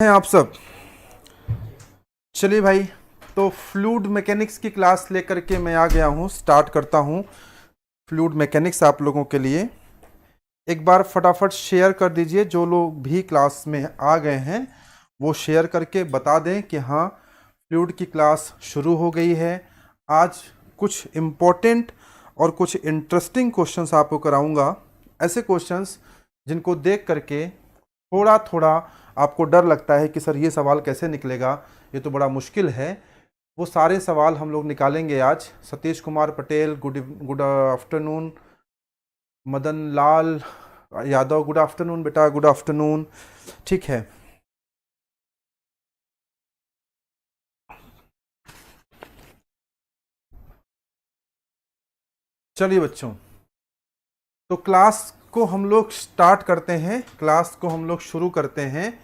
हैं आप सब। चलिए भाई, तो फ्लूइड मैकेनिक्स की क्लास लेकर के मैं आ गया हूँ। स्टार्ट करता हूँ फ्लूइड मैकेनिक्स आप लोगों के लिए। एक बार फटाफट शेयर कर दीजिए, जो लोग भी क्लास में आ गए हैं वो शेयर करके बता दें कि हाँ, फ्लूइड की क्लास शुरू हो गई है। आज कुछ इम्पोर्टेंट और कुछ इंटरेस्टिंग क्वेश्चंस आपको कराऊंगा। ऐसे क्वेश्चंस जिनको देख करके थोड़ा थोड़ा आपको डर लगता है कि सर ये सवाल कैसे निकलेगा, ये तो बड़ा मुश्किल है। वो सारे सवाल हम लोग निकालेंगे आज। Satish Kumar Patel, good afternoon. Madan Lal Yadav, good afternoon बेटा, गुड आफ्टरनून। ठीक है, चलिए बच्चों, तो क्लास को हम लोग स्टार्ट करते हैं, क्लास को हम लोग शुरू करते हैं।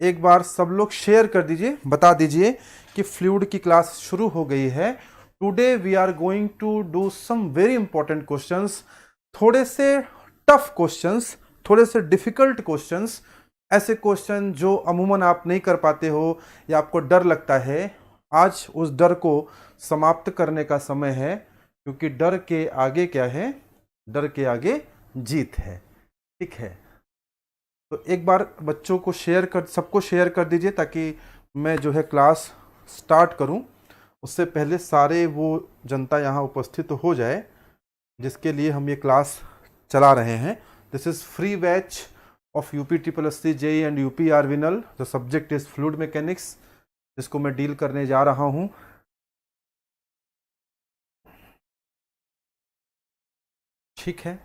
एक बार सब लोग शेयर कर दीजिए, बता दीजिए कि फ्लूइड की क्लास शुरू हो गई है। Today we are going to do some very important questions, थोड़े से टफ क्वेश्चंस, थोड़े से डिफिकल्ट क्वेश्चंस। ऐसे क्वेश्चन जो अमूमन आप नहीं कर पाते हो या आपको डर लगता है, आज उस डर को समाप्त करने का समय है। क्योंकि डर के आगे क्या है? डर के आगे जीत है। ठीक है, तो एक बार बच्चों को शेयर कर, सबको शेयर कर दीजिए ताकि मैं जो है क्लास स्टार्ट करूं उससे पहले सारे वो जनता यहाँ उपस्थित हो जाए जिसके लिए हम ये क्लास चला रहे हैं। This is free batch of UP triple S C JE and UP RVUNL. The subject is fluid mechanics, जिसको मैं डील करने जा रहा हूँ। ठीक है,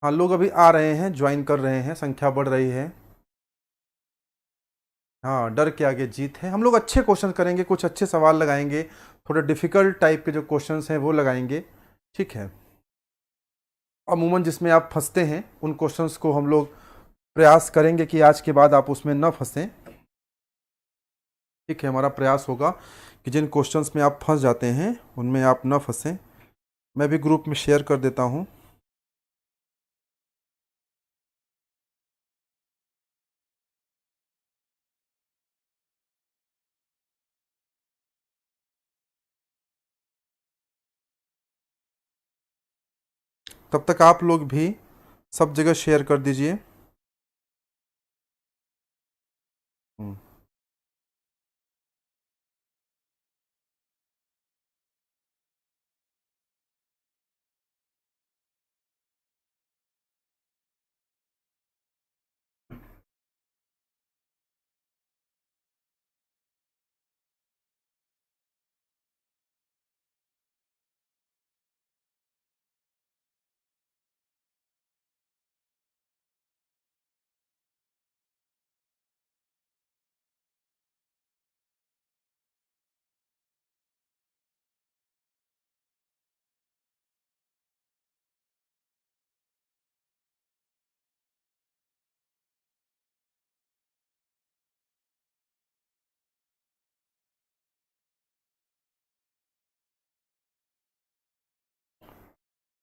हाँ, लोग अभी आ रहे हैं, ज्वाइन कर रहे हैं, संख्या बढ़ रही है। हाँ, डर के आगे जीत है। हम लोग अच्छे क्वेश्चन करेंगे, कुछ अच्छे सवाल लगाएंगे, थोड़े डिफिकल्ट टाइप के जो क्वेश्चंस हैं वो लगाएंगे। ठीक है, अमूमन जिसमें आप फंसते हैं उन क्वेश्चंस को हम लोग प्रयास करेंगे कि आज के बाद आप उसमें न फंसें। ठीक है, हमारा प्रयास होगा कि जिन क्वेश्चंस में आप फंस जाते हैं उनमें आप न फंसें। मैं भी ग्रुप में शेयर कर देता हूँ। तब तक आप लोग भी सब जगह शेयर कर दीजिए।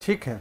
ठीक है,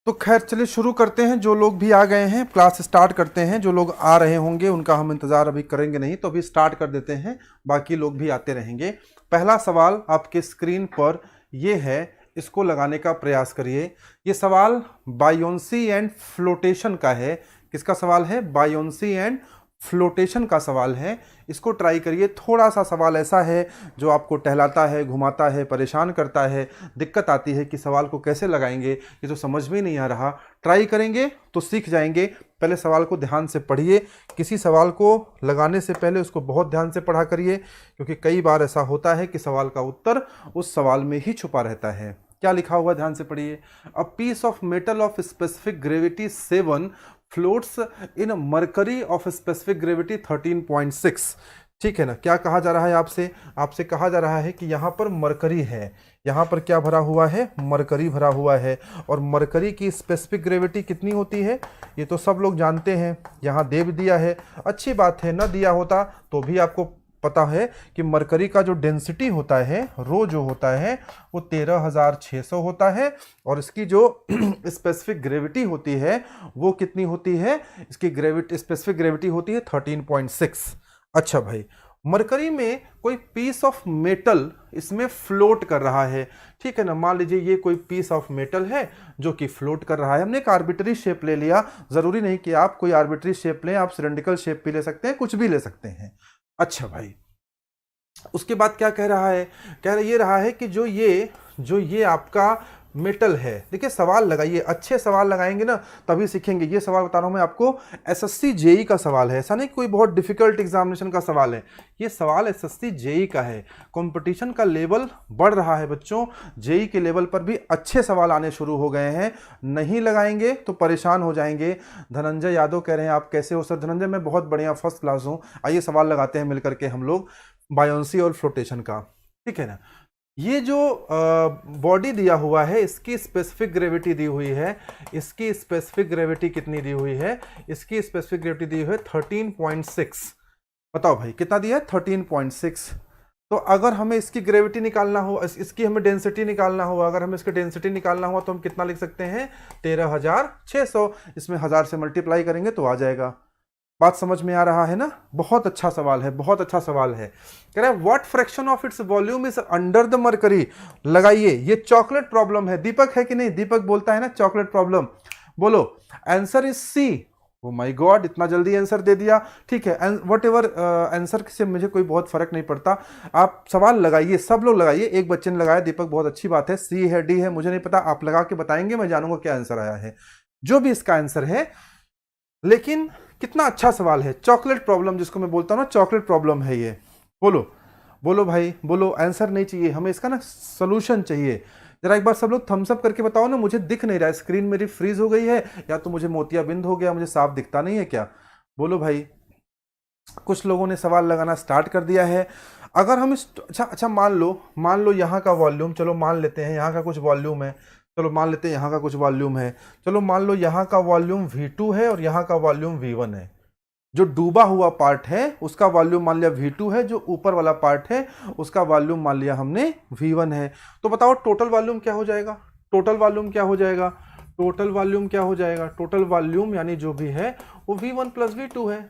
तो खैर चलिए शुरू करते हैं। जो लोग भी आ गए हैं क्लास स्टार्ट करते हैं। जो लोग आ रहे होंगे उनका हम इंतज़ार अभी करेंगे नहीं, तो अभी स्टार्ट कर देते हैं, बाकी लोग भी आते रहेंगे। पहला सवाल आपके स्क्रीन पर ये है, इसको लगाने का प्रयास करिए। ये सवाल बायोंसी एंड फ्लोटेशन का है। किसका सवाल है? बायोंसी एंड फ्लोटेशन का सवाल है। इसको ट्राई करिए। थोड़ा सा सवाल ऐसा है जो आपको टहलाता है, घुमाता है, परेशान करता है, दिक्कत आती है कि सवाल को कैसे लगाएंगे, ये तो समझ में नहीं आ रहा। ट्राई करेंगे तो सीख जाएंगे। पहले सवाल को ध्यान से पढ़िए। किसी सवाल को लगाने से पहले उसको बहुत ध्यान से पढ़ा करिए, क्योंकि कई बार ऐसा होता है कि सवाल का उत्तर उस सवाल में ही छुपा रहता है। क्या लिखा हुआ ध्यान से पढ़िए। A piece of metal of specific gravity 7 floats in mercury of specific gravity 13.6। ठीक है ना, क्या कहा जा रहा है आपसे? आपसे कहा जा रहा है कि यहाँ पर मरकरी है, यहाँ पर क्या भरा हुआ है? मरकरी भरा हुआ है। और मरकरी की स्पेसिफिक ग्रेविटी कितनी होती है ये तो सब लोग जानते हैं, यहाँ दे भी दिया है। अच्छी बात है, ना दिया होता तो भी आपको पता है कि मरकरी का जो डेंसिटी होता है, रो जो होता है, वो 13,600 होता है। और इसकी जो स्पेसिफिक ग्रेविटी होती है वो कितनी होती है? इसकी ग्रेविटी, स्पेसिफिक ग्रेविटी होती है 13.6। अच्छा भाई, मरकरी में कोई पीस ऑफ मेटल इसमें फ्लोट कर रहा है। ठीक है ना, मान लीजिए ये कोई पीस ऑफ मेटल है जो कि फ्लोट कर रहा है। हमने एक आर्बिट्री शेप ले लिया, जरूरी नहीं कि आप कोई आर्बिट्री शेप लें, आप सिलेंड्रिकल शेप भी ले सकते हैं, कुछ भी ले सकते हैं। अच्छा भाई, उसके बाद क्या कह रहा है? कह ये रहा है कि जो ये आपका मेटल है, देखिए सवाल लगाइए, अच्छे सवाल लगाएंगे ना तभी सीखेंगे। ये सवाल बता रहा हूं मैं आपको, एसएससी जेई का सवाल है, ऐसा नहीं कोई बहुत डिफिकल्ट एग्जामिनेशन का सवाल है। ये सवाल एसएससी जेई का है। कंपटीशन का लेवल बढ़ रहा है बच्चों, जेई के लेवल पर भी अच्छे सवाल आने शुरू हो गए हैं। नहीं लगाएंगे तो परेशान हो जाएंगे। धनंजय यादव कह रहे हैं आप कैसे हो सर? धनंजय मैं बहुत बढ़िया, फर्स्ट क्लास हूँ। आइए सवाल लगाते हैं मिलकर के हम लोग बायोंसी और फ्लोटेशन का। ठीक है ना, ये जो बॉडी दिया हुआ है इसकी स्पेसिफिक ग्रेविटी दी हुई है। इसकी स्पेसिफिक ग्रेविटी कितनी दी हुई है? इसकी स्पेसिफिक ग्रेविटी दी हुई है 13.6। बताओ भाई कितना दिया है? 13.6। तो अगर हमें इसकी ग्रेविटी निकालना हो, इसकी हमें डेंसिटी निकालना हो, अगर हमें इसकी डेंसिटी निकालना हो तो हम कितना लिख सकते हैं? 13,600। इसमें 1000 से मल्टीप्लाई करेंगे तो आ जाएगा। बात समझ में आ रहा है ना? बहुत अच्छा सवाल है, बहुत अच्छा सवाल है। कह रहा है what fraction of its volume is under the mercury. लगाइए, ये चॉकलेट प्रॉब्लम है। दीपक है कि नहीं? दीपक बोलता है ना चॉकलेट प्रॉब्लम। बोलो answer is C. Oh my god, इतना जल्दी आंसर दे दिया। ठीक है, वट एवर आंसर से मुझे कोई बहुत फर्क नहीं पड़ता। आप सवाल लगाइए, सब लोग लगाइए। एक बच्चे ने लगाया, दीपक, बहुत अच्छी बात है। सी है, डी है, मुझे नहीं पता, आप लगा के बताएंगे, मैं जानूंगा क्या आंसर आया है, जो भी इसका आंसर है। लेकिन कितना अच्छा सवाल है, चॉकलेट प्रॉब्लम जिसको मैं बोलता हूं ना, चॉकलेट प्रॉब्लम है ये। बोलो बोलो भाई, बोलो। आंसर नहीं चाहिए हमें, इसका ना सॉल्यूशन चाहिए। जरा एक बार सब लोग थम्स अप करके बताओ ना, मुझे दिख नहीं रहा है, स्क्रीन मेरी फ्रीज हो गई है या तो मुझे मोतियाबिंद हो गया, मुझे साफ दिखता नहीं है क्या? बोलो भाई। कुछ लोगों ने सवाल लगाना स्टार्ट कर दिया है। अगर हम इस, अच्छा मान लो यहाँ का वॉल्यूम, चलो मान लेते हैं यहाँ का कुछ वॉल्यूम है, चलो मान लेते हैं यहाँ का कुछ वॉल्यूम है, चलो मान लो यहाँ का वॉल्यूम V2 है और यहाँ का वॉल्यूम V1 है। जो डूबा हुआ पार्ट है उसका वॉल्यूम मान लिया V2 है, जो ऊपर वाला पार्ट है उसका वॉल्यूम मान लिया हमने V1 है। तो बताओ टोटल वॉल्यूम क्या हो जाएगा? टोटल वॉल्यूम क्या हो जाएगा? टोटल वॉल्यूम क्या हो जाएगा? टोटल वॉल्यूम यानी जो भी है वो V1 प्लस V2 है।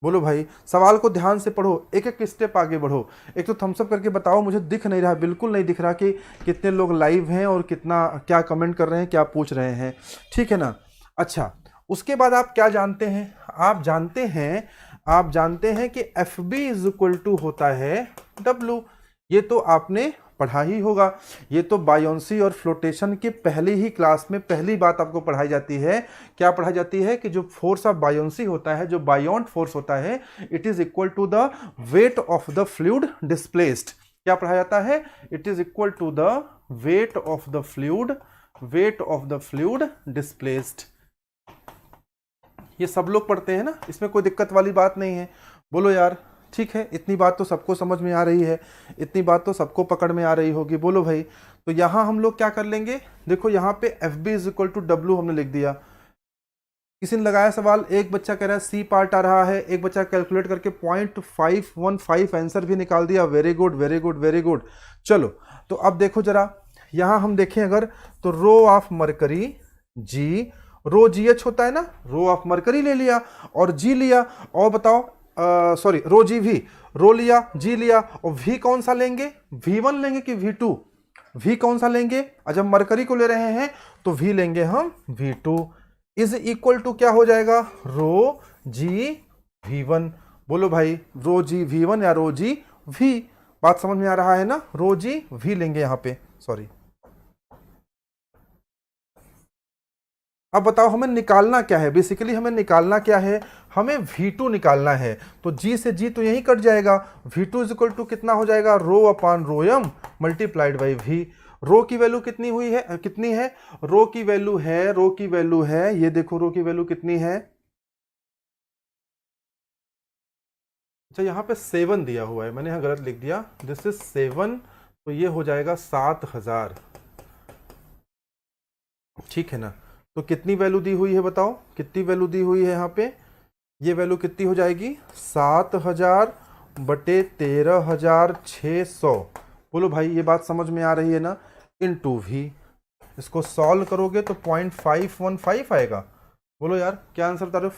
बोलो भाई, सवाल को ध्यान से पढ़ो, एक एक स्टेप आगे बढ़ो। एक तो थम्स अप करके बताओ, मुझे दिख नहीं रहा, बिल्कुल नहीं दिख रहा कि कितने लोग लाइव हैं और कितना क्या कमेंट कर रहे हैं, क्या पूछ रहे हैं। ठीक है ना? अच्छा, उसके बाद आप क्या जानते हैं? आप जानते हैं कि FB इज इक्वल टू होता है W। ये तो आपने पढ़ा ही होगा, ये तो बायोंसी और फ्लोटेशन की पहली ही क्लास में पहली बात आपको पढ़ाई जाती है। क्या पढ़ाई जाती है? कि जो फोर्स ऑफ बायोंसी होता है, जो बायोंट फोर्स होता है, it is equal to the weight of the fluid displaced. क्या पढ़ा जाता है? It is equal to the weight of the fluid displaced. ये सब लोग पढ़ते हैं ना, इसमें कोई दिक्कत वाली बात नहीं है। बोलो यार, ठीक है, इतनी बात तो सबको समझ में आ रही है, इतनी बात तो सबको पकड़ में आ रही होगी। बोलो भाई, तो यहां हम लोग क्या कर लेंगे? देखो यहाँ पे FB is equal to W हमने लिख दिया। किसी ने लगाया सवाल, एक बच्चा कह रहा है सी पार्ट आ रहा है, एक बच्चा कैलकुलेट करके 0.515 आंसर भी निकाल दिया। Very good very good very good. चलो तो अब देखो जरा, यहां हम देखें अगर तो rho of mercury G, rho GH होता है ना, रो ऑफ मरकरी ले लिया और G लिया, और बताओ सॉरी रो G V, रो लिया G लिया, और V कौन सा लेंगे? V1 लेंगे कि V2? V कौन सा लेंगे? जब मरकरी को ले रहे हैं तो V लेंगे हम V2। इज इक्वल टू क्या हो जाएगा? रो G V1। बोलो भाई, रो G V1 या रो G V? बात समझ में आ रहा है ना? रो G V लेंगे यहां पे, सॉरी। अब बताओ हमें निकालना क्या है? बेसिकली हमें निकालना क्या है? हमें V2 निकालना है। तो G से G तो यही कट जाएगा। V2 इज इक्वल टू कितना हो जाएगा? Rho upon rho m multiplied by V। रो की वैल्यू कितनी हुई है, कितनी है, रो की वैल्यू है, ये देखो रो की वैल्यू कितनी है, अच्छा यहाँ पे 7 दिया हुआ है, मैंने यहाँ गलत लिख दिया, दिस इज 7, तो ये हो जाएगा 7000, ठीक है ना। तो कितनी वैल्यू दी हुई है बताओ, कितनी वैल्यू दी हुई है यहाँ पे, ये वैल्यू कितनी हो जाएगी 7000 बटे 13600। बोलो भाई ये बात समझ में आ रही है ना, इनटू भी, इसको सॉल्व करोगे तो 0.515 आएगा। बोलो यार क्या आंसर बता रहे हो,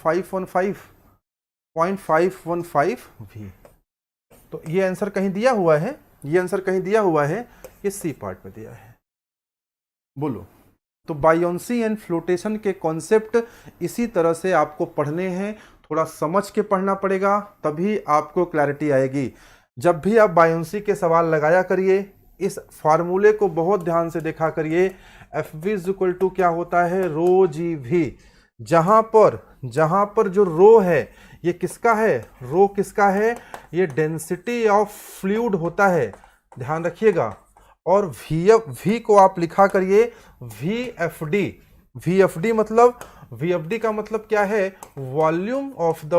0.515 भी। तो ये आंसर कहीं दिया हुआ है, ये आंसर कहीं दिया हुआ है, ये सी पार्ट में दिया है। बोलो, तो बायोंसी एंड फ्लोटेशन के कॉन्सेप्ट इसी तरह से आपको पढ़ने हैं, थोड़ा समझ के पढ़ना पड़ेगा, तभी आपको क्लैरिटी आएगी। जब भी आप बायोंसी के सवाल लगाया करिए, इस फार्मूले को बहुत ध्यान से देखा करिए, F V is equal to क्या होता है, रो जी भी। जहां पर जो रो है ये किसका है, रो किसका है, ये डेंसिटी ऑफ फ्लूइड होता है, ध्यान रखिएगा। और वी को आप लिखा करिए वी एफ डी मतलब, वी एफ डी का मतलब क्या है, volume of the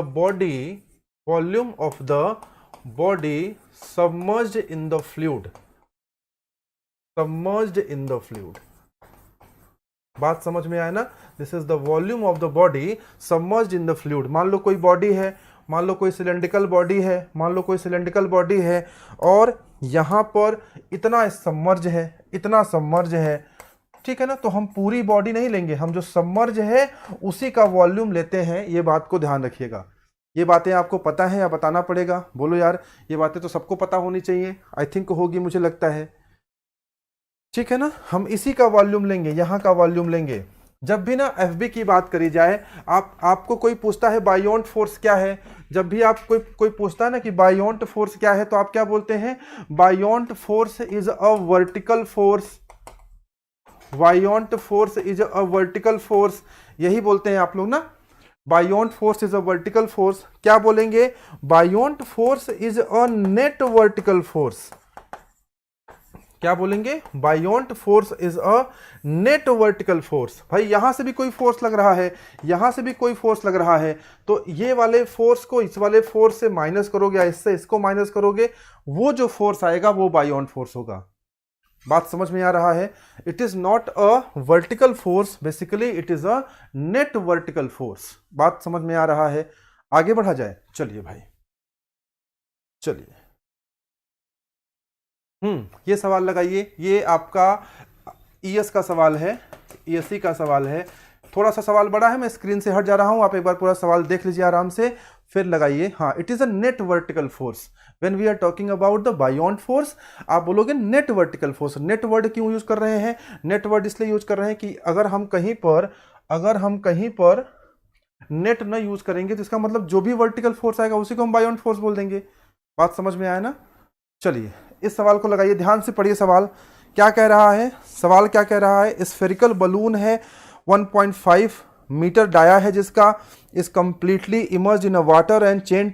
body submerged in the fluid, बात समझ में आया ना, this is the volume of the body submerged in the fluid. मान लो कोई बॉडी है, मान लो कोई सिलेंड्रिकल बॉडी है, और यहां पर इतना सबमर्ज है, ठीक है ना। तो हम पूरी बॉडी नहीं लेंगे, हम जो सबमर्ज है उसी का वॉल्यूम लेते हैं, ये बात को ध्यान रखिएगा। ये बातें आपको पता है या बताना पड़ेगा, बोलो यार ये बातें तो सबको पता होनी चाहिए, आई थिंक होगी मुझे लगता है, ठीक है ना। हम इसी का वॉल्यूम लेंगे, यहां का वॉल्यूम लेंगे। जब भी ना एफबी की बात करी जाए, आपको कोई पूछता है बायोंट फोर्स क्या है, जब भी आप कोई पूछता है ना कि बायोंट फोर्स क्या है, तो आप क्या बोलते हैं, बायोंट force is a vertical force, बायोंट force is a vertical force, यही बोलते हैं आप लोग ना, बायोंट force is a vertical force. क्या बोलेंगे, बायोंट force is a net vertical force, क्या बोलेंगे, बायोंट force is a net vertical force. भाई यहां से भी कोई फोर्स लग रहा है, यहां से भी कोई फोर्स लग रहा है, तो ये वाले फोर्स को इस वाले फोर्स से माइनस करोगे, या इससे इसको माइनस करोगे, वो जो फोर्स आएगा वो बायोंट फोर्स होगा। बात समझ में आ रहा है, it is not a vertical force, basically it is a net vertical force. बात समझ में आ रहा है, आगे बढ़ा जाए, चलिए भाई चलिए। ये सवाल लगाइए, ये आपका ईएस का सवाल है, ईएससी का सवाल है, थोड़ा सा सवाल बड़ा है, मैं स्क्रीन से हट जा रहा हूं, आप एक बार पूरा सवाल देख लीजिए आराम से, फिर लगाइए। हाँ, it is a net vertical force, when we are talking about the buoyant force, आप बोलोगे net vertical force. Net word क्यों यूज कर रहे हैं, नेट वर्ड इसलिए यूज कर रहे हैं कि अगर हम कहीं पर नेट न यूज करेंगे तो इसका मतलब जो भी वर्टिकल फोर्स आएगा उसी को हम बायोंट फोर्स बोल देंगे। बात समझ में आया ना, चलिए इस सवाल को लगाइए, ध्यान से पढ़िए सवाल क्या कह रहा है, सवाल क्या कह रहा है, स्फेरिकल बलून है, 1.5 मीटर डाया है जिसका, is completely immersed in a water and chain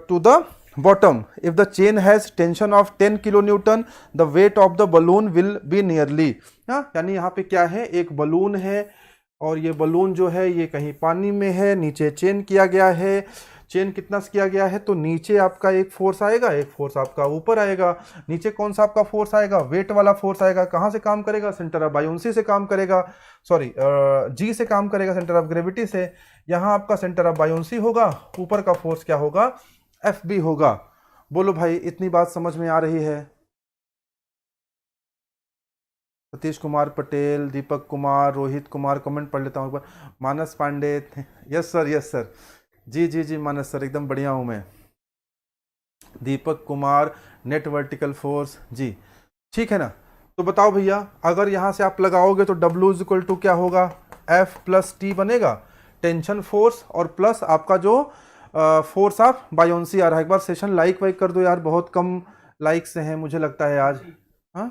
to the bottom. If the chain has tension of 10 kilo newton, the weight of the balloon will be nearly, यानी यहाँ पे क्या है, एक balloon है, और ये बलून जो है ये कहीं पानी में है, नीचे चेन किया गया है, चेन कितना किया गया है, तो नीचे आपका एक फोर्स आएगा, एक फोर्स आपका ऊपर आएगा, नीचे कौन सा आपका फोर्स आएगा, वेट वाला फोर्स आएगा, कहाँ से काम करेगा, सेंटर ऑफ बायोंसी से काम करेगा, सॉरी जी से काम करेगा, सेंटर ऑफ ग्रेविटी से, यहाँ आपका सेंटर ऑफ बायोंसी होगा, ऊपर का फोर्स क्या होगा, एफ बी होगा। बोलो भाई इतनी बात समझ में आ रही है, सतीश कुमार पटेल, दीपक कुमार, रोहित कुमार, कमेंट पढ़ लेता हूँ एक बार, मानस पांडे, यस सर, जी मानस सर, एकदम बढ़िया हूँ मैं, Deepak Kumar, net vertical force, जी ठीक है ना। तो बताओ भैया, अगर यहाँ से आप लगाओगे तो W इज इक्वल टू क्या होगा, F प्लस T बनेगा, टेंशन फोर्स और प्लस आपका जो फोर्स ऑफ बायोंसी आ रहा है। एक बार सेशन लाइक वाइक कर दो यार, बहुत कम लाइक्स हैं मुझे लगता है आज, हाँ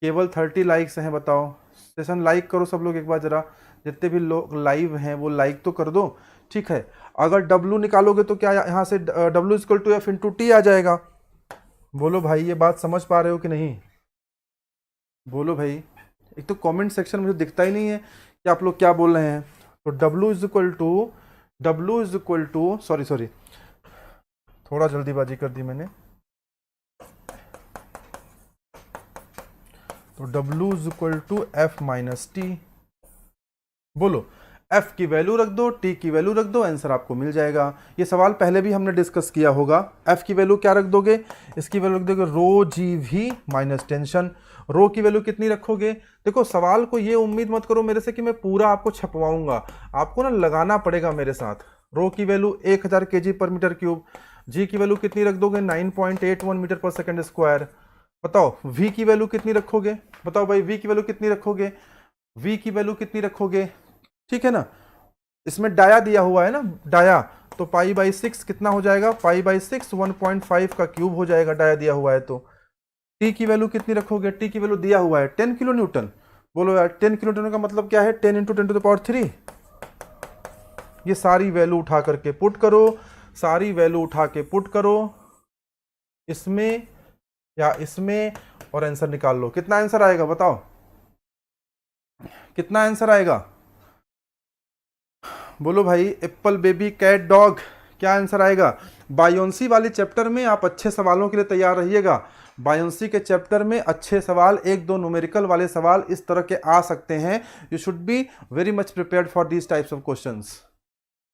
केवल 30 लाइक्स हैं, बताओ सेशन लाइक करो सब लोग एक बार जरा, जितने भी लोग लाइव हैं वो लाइक तो कर दो, ठीक है। अगर W निकालोगे तो क्या यहाँ से W equal to F into T आ जाएगा, बोलो भाई, ये बात समझ पा रहे हो कि नहीं? बोलो भाई। एक तो कमेंट सेक्शन मुझे दिखता ही नहीं है कि आप लोग क्या बोल रहे हैं। तो W is equal to sorry sorry, थोड़ा जल्दीबाजी कर दी मैंने। तो W is equal to F - T। बोलो, F की वैल्यू रख दो, T की वैल्यू रख दो, आंसर आपको मिल जाएगा। ये सवाल पहले भी हमने डिस्कस किया होगा। F की वैल्यू क्या रख दोगे? इसकी वैल्यू रख दोगे रो जी वी माइनस टेंशन। रो की वैल्यू कितनी रखोगे? देखो, सवाल को ये उम्मीद मत करो मेरे से कि मैं पूरा आपको छपवाऊंगा, आपको ना लगाना पड़ेगा मेरे साथ। रो की वैल्यू 1000 kg पर मीटर क्यूब। जी की वैल्यू कितनी रख दोगे? 9.81 मीटर पर सेकेंड स्क्वायर। बताओ वी की वैल्यू कितनी रखोगे? बताओ भाई, वी की वैल्यू कितनी रखोगे? वी की वैल्यू कितनी रखोगे? ठीक है ना। इसमें डाया दिया हुआ है ना, डाया, तो पाई/6 कितना हो जाएगा? पाई/6 1.5 का क्यूब हो जाएगा, डाया दिया हुआ है तो। टी की वैल्यू कितनी रखोगे? टी की वैल्यू दिया हुआ है 10 किलो न्यूटन। बोलो यार, 10 किलो न्यूटन का मतलब क्या है? 10 × 10⁻³ ये सारी वैल्यू उठा करके पुट करो, सारी वैल्यू उठा के पुट करो इसमें या इसमें, और आंसर निकाल लो। कितना आंसर आएगा बताओ, कितना आंसर आएगा? बोलो भाई, एप्पल, बेबी, कैट, डॉग, क्या आंसर आएगा? बायोंसी वाले चैप्टर में आप अच्छे सवालों के लिए तैयार रहिएगा। बायोंसी के चैप्टर में अच्छे सवाल, एक दो न्यूमेरिकल वाले सवाल इस तरह के आ सकते हैं। You should be very much prepared for these types of questions.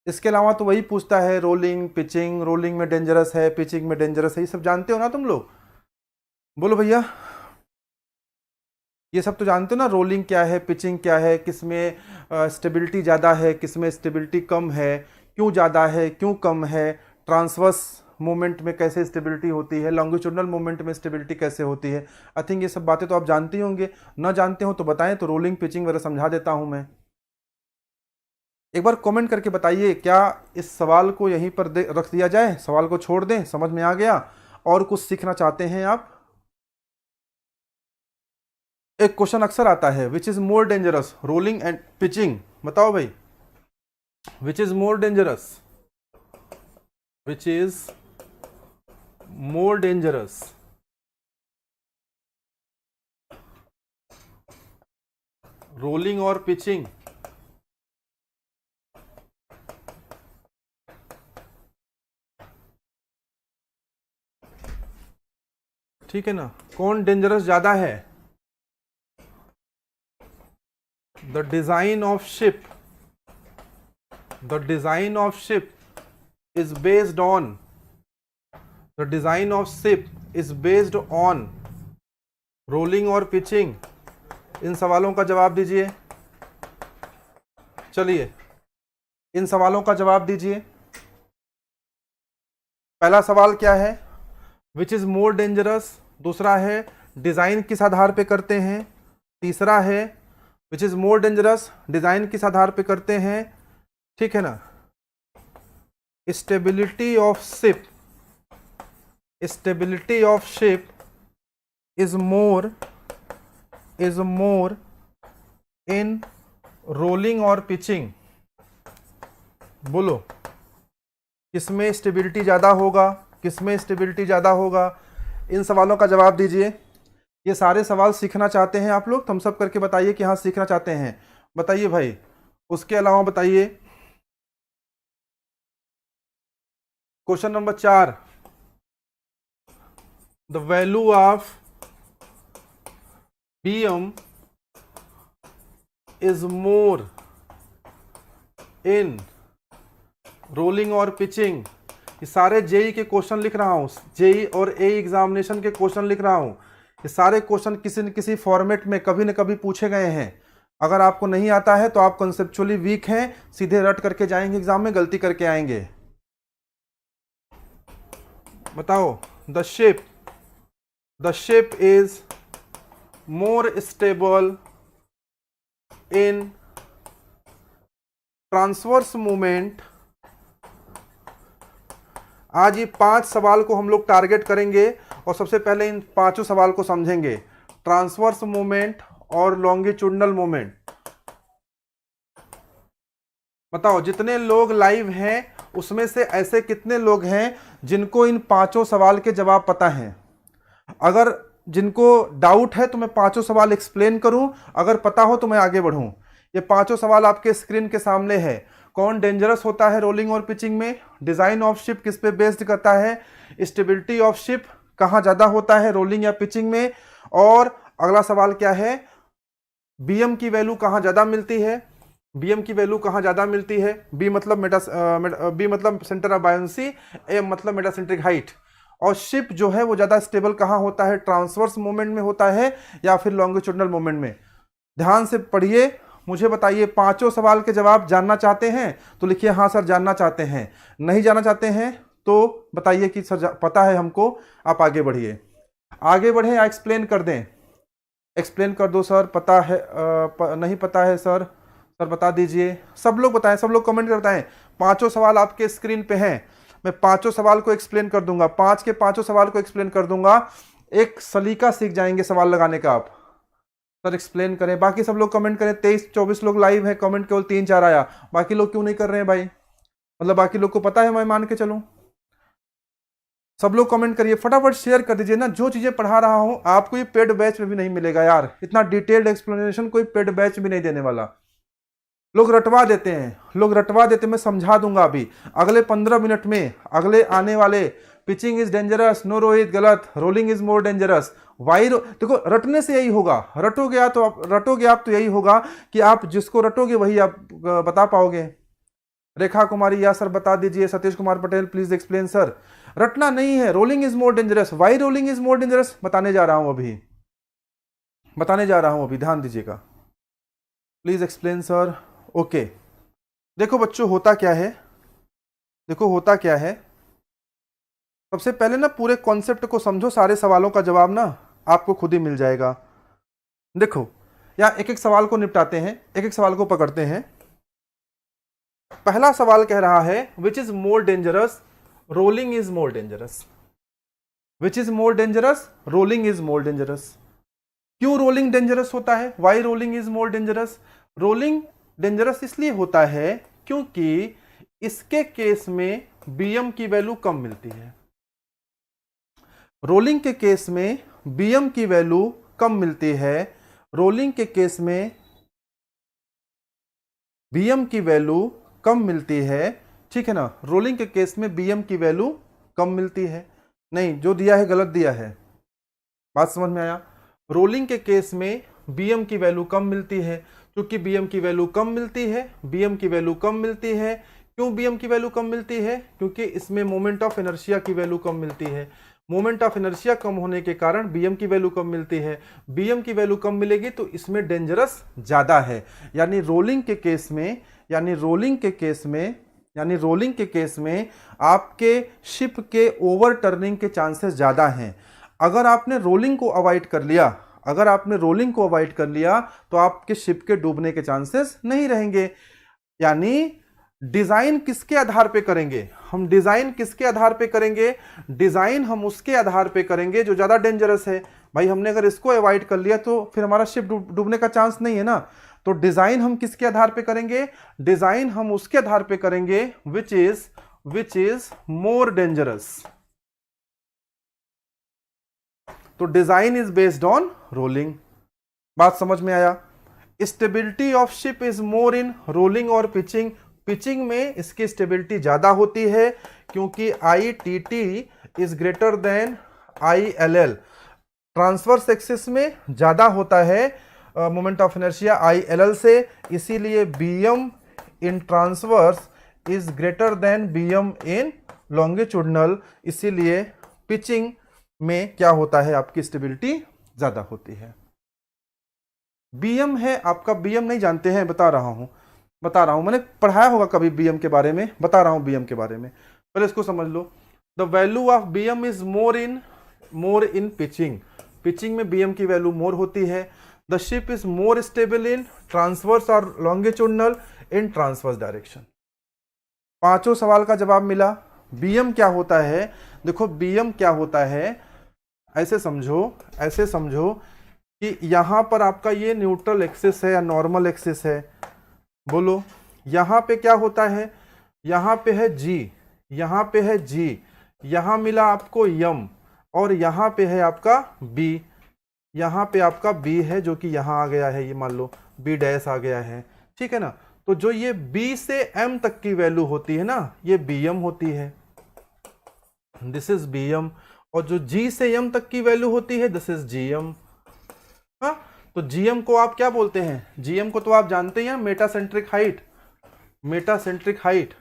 इसके अलावा तो वही पूछता है रोलिंग, पिचिंग, रोलिंग में डेंजरस है, पिचिंग में डेंजरस है, ये सब जानते हो ना तुम लोग? बोलो भैया, ये सब तो जानते हो ना, रोलिंग क्या है, पिचिंग क्या है, किसमें स्टेबिलिटी ज़्यादा है, किसमें स्टेबिलिटी कम है, क्यों ज़्यादा है, क्यों कम है, ट्रांसवर्स मूवमेंट में कैसे स्टेबिलिटी होती है, लॉन्गिट्यूडनल मूवमेंट में स्टेबिलिटी कैसे होती है। आई थिंक ये सब बातें तो आप जानते ही होंगे। ना जानते हो तो बताएं, तो रोलिंग, पिचिंग वगैरह समझा देता हूं मैं। एक बार कमेंट करके बताइए, क्या इस सवाल को यहीं पर रख दिया जाए, सवाल को छोड़ दें? समझ में आ गया? और कुछ सीखना चाहते हैं आप? एक क्वेश्चन अक्सर आता है, which is more dangerous, rolling and pitching? बताओ भाई, विच is more dangerous, which is more dangerous, rolling और पिचिंग? ठीक है ना, कौन डेंजरस ज्यादा है? The design of ship, the design of ship is based on, the design of ship is based on rolling और pitching? इन सवालों का जवाब दीजिए। चलिए, इन सवालों का जवाब दीजिए। पहला सवाल क्या है? Which is more dangerous. दूसरा है डिजाइन किस आधार पे करते हैं। तीसरा है which is more dangerous, design किस आधार पे करते हैं। ठीक है ना। Stability of ship, stability of ship is more in rolling और पिचिंग। बोलो, किसमें स्टेबिलिटी ज़्यादा होगा, किसमें स्टेबिलिटी ज़्यादा होगा? इन सवालों का जवाब दीजिए। ये सारे सवाल सीखना चाहते हैं आप लोग? थम्स अप करके बताइए कि हाँ सीखना चाहते हैं। बताइए भाई। उसके अलावा बताइए, question number 4, the value of BM is more in rolling और पिचिंग। ये सारे जेई के क्वेश्चन लिख रहा हूँ, जेई और ए एग्जामिनेशन के क्वेश्चन लिख रहा हूँ। ये सारे क्वेश्चन किसी न किसी फॉर्मेट में कभी न कभी पूछे गए हैं। अगर आपको नहीं आता है तो आप कंसेप्चुअली वीक हैं, सीधे रट करके जाएंगे एग्जाम में, गलती करके आएंगे। बताओ, the shape is more stable in transverse movement. आज ये 5 सवाल को हम लोग टारगेट करेंगे और सबसे पहले इन 5 सवाल को समझेंगे, ट्रांसवर्स मूवमेंट और लॉन्गिट्यूडनल मूवमेंट। बताओ, जितने लोग लाइव हैं उसमें से ऐसे कितने लोग हैं जिनको इन 5 सवाल के जवाब पता हैं? अगर जिनको डाउट है तो मैं पांचों सवाल एक्सप्लेन करूं, अगर पता हो तो मैं आगे बढ़ूं। ये पांचों सवाल आपके स्क्रीन के सामने है। कौन डेंजरस होता है रोलिंग और पिचिंग में? डिजाइन ऑफ शिप किस पे बेस्ड करता है? स्टेबिलिटी ऑफ शिप कहां ज्यादा होता है, रोलिंग या पिचिंग में? और अगला सवाल क्या है, बीएम की वैल्यू कहां ज्यादा मिलती है? बीएम की वैल्यू कहां ज्यादा मिलती है? बी मतलब बी मतलब सेंटर ऑफ बायोंसी, एम मतलब मेटासेंट्रिक हाइट। और शिप जो है वो ज्यादा स्टेबल कहां होता है, ट्रांसवर्स मूवमेंट में होता है या फिर लॉन्गिट्यूडनल मूवमेंट में? ध्यान से पढ़िए, मुझे बताइए। पांचों सवाल के जवाब जानना चाहते हैं तो लिखिए हाँ सर जानना चाहते हैं, नहीं जानना चाहते हैं तो बताइए कि सर पता है हमको। आप आगे बढ़िए, आगे बढ़े या एक्सप्लेन कर दें? एक्सप्लेन कर दो सर, पता है नहीं पता है सर, सर बता दीजिए। सब लोग बताएं, सब लोग कमेंट कर बताएं। पांचों सवाल आपके स्क्रीन पे हैं, मैं पांचों सवाल को एक्सप्लेन कर दूंगा, पांच के पांचों सवाल को एक्सप्लेन कर दूंगा। एक सलीका सीख जाएंगे सवाल लगाने का आप। सर एक्सप्लेन करें, बाकी सब लोग कमेंट करें। 23-24 लोग लाइव है, कमेंट केवल 3-4 आया, बाकी लोग क्यों नहीं कर रहे हैं भाई? मतलब बाकी लोग को पता है, मैं मान के चलूं। सब लोग कमेंट करिए, फटाफट शेयर कर दीजिए ना। जो चीजें पढ़ा रहा हूं आपको ये पेड बैच में भी नहीं मिलेगा यार, इतना डिटेल्ड एक्सप्लेनेशन कोई पेड बैच भी नहीं देने वाला। लोग रटवा देते हैं, लोग रटवा देते हैं। मैं समझा दूंगा अभी अगले 15 मिनट में, अगले आने वाले। Pitching is dangerous, no Rohit गलत, rolling is more dangerous, why देखो रटने से यही होगा, रटोगे आप तो यही होगा कि आप जिसको रटोगे वही आप बता पाओगे। रेखा कुमारी, या सर बता दीजिए। Satish Kumar Patel, please explain sir. रटना नहीं है, rolling is more dangerous, why rolling is more dangerous बताने जा रहा हूं अभी, बताने जा रहा हूं अभी, ध्यान दीजिएगा। Please explain sir. ओके, देखो बच्चों होता क्या है, देखो होता क्या है। सबसे पहले ना पूरे कॉन्सेप्ट को समझो, सारे सवालों का जवाब ना आपको खुद ही मिल जाएगा। देखो यहां एक एक सवाल को निपटाते हैं, एक एक सवाल को पकड़ते हैं। पहला सवाल कह रहा है which is more dangerous, rolling is more dangerous. Which is more dangerous, rolling is more dangerous. क्यों रोलिंग डेंजरस होता है? Why rolling is more dangerous? Rolling dangerous इसलिए होता है क्योंकि इसके केस में बीएम की वैल्यू कम मिलती है। रोलिंग के केस में बीएम की वैल्यू कम मिलती है। रोलिंग के केस में बीएम की वैल्यू कम मिलती है, ठीक है ना। रोलिंग के केस में बीएम की वैल्यू कम मिलती है। नहीं, जो दिया है गलत दिया है, बात समझ में आया? रोलिंग के केस में बीएम की वैल्यू कम मिलती है, क्योंकि बीएम की वैल्यू कम मिलती है, बीएम की वैल्यू कम मिलती है। क्यों बीएम की वैल्यू कम मिलती है? क्योंकि इसमें मोमेंट ऑफ इनर्शिया की वैल्यू कम मिलती है। मोमेंट ऑफ इनर्शिया कम होने के कारण बीएम की वैल्यू कम मिलती है। बीएम की वैल्यू कम मिलेगी तो इसमें डेंजरस ज्यादा है। यानी रोलिंग के केस में, यानी रोलिंग के केस में, यानी रोलिंग के केस में आपके शिप के ओवर टर्निंग के चांसेस ज्यादा हैं। अगर आपने रोलिंग को अवॉइड कर लिया, अगर आपने रोलिंग को अवॉइड कर लिया तो आपके शिप के डूबने के चांसेस नहीं रहेंगे। यानी डिजाइन किसके आधार पे करेंगे हम? डिजाइन किसके आधार पे करेंगे? डिजाइन हम उसके आधार पे करेंगे जो ज्यादा डेंजरस है। भाई हमने अगर इसको अवॉइड कर लिया तो फिर हमारा शिप डूबने का चांस नहीं है ना। तो डिजाइन हम किसके आधार पे करेंगे? डिजाइन हम उसके आधार पे करेंगे विच इज मोर डेंजरस। तो design is based on rolling. बात समझ में आया? Stability of ship is more in rolling और पिचिंग। पिचिंग में इसकी स्टेबिलिटी ज्यादा होती है क्योंकि ITT is greater than ILL। Transverse axis में ज्यादा होता है मोमेंट ऑफ इनर्शिया ILL से, इसीलिए BM in transverse is greater than BM in longitudinal. इसीलिए पिचिंग में क्या होता है, आपकी स्टेबिलिटी ज्यादा होती है। BM है आपका, BM नहीं जानते हैं, बता रहा हूं, मैंने पढ़ाया होगा कभी BM के बारे में, बता रहा हूं BM के बारे में, पहले इसको समझ लो। The value of BM is more in pitching. Pitching में BM की वैल्यू मोर होती है। The ship is more stable in transverse और लॉन्गिट्यूडनल इन ट्रांसवर्स डायरेक्शन। पांचों सवाल का जवाब मिला। BM क्या होता है? देखो BM क्या होता है, ऐसे समझो कि यहां पर आपका ये न्यूट्रल एक्सिस है या नॉर्मल एक्सिस है। बोलो यहां पे क्या होता है? यहां पे है G, यहां पे है G, यहां मिला आपको M, और यहाँ पे है आपका b, यहाँ पे आपका b है जो कि यहाँ आ गया है, ये मान लो b डैश आ गया है, ठीक है ना। तो जो ये b से m तक की वैल्यू होती है ना, ये bm होती है, दिस इज bm। और जो g से m तक की वैल्यू होती है, दिस इज gm। हाँ, तो gm को आप क्या बोलते हैं, gm को तो आप जानते हैं, मेटासेंट्रिक हाइट, मेटासेंट्रिक हाइट।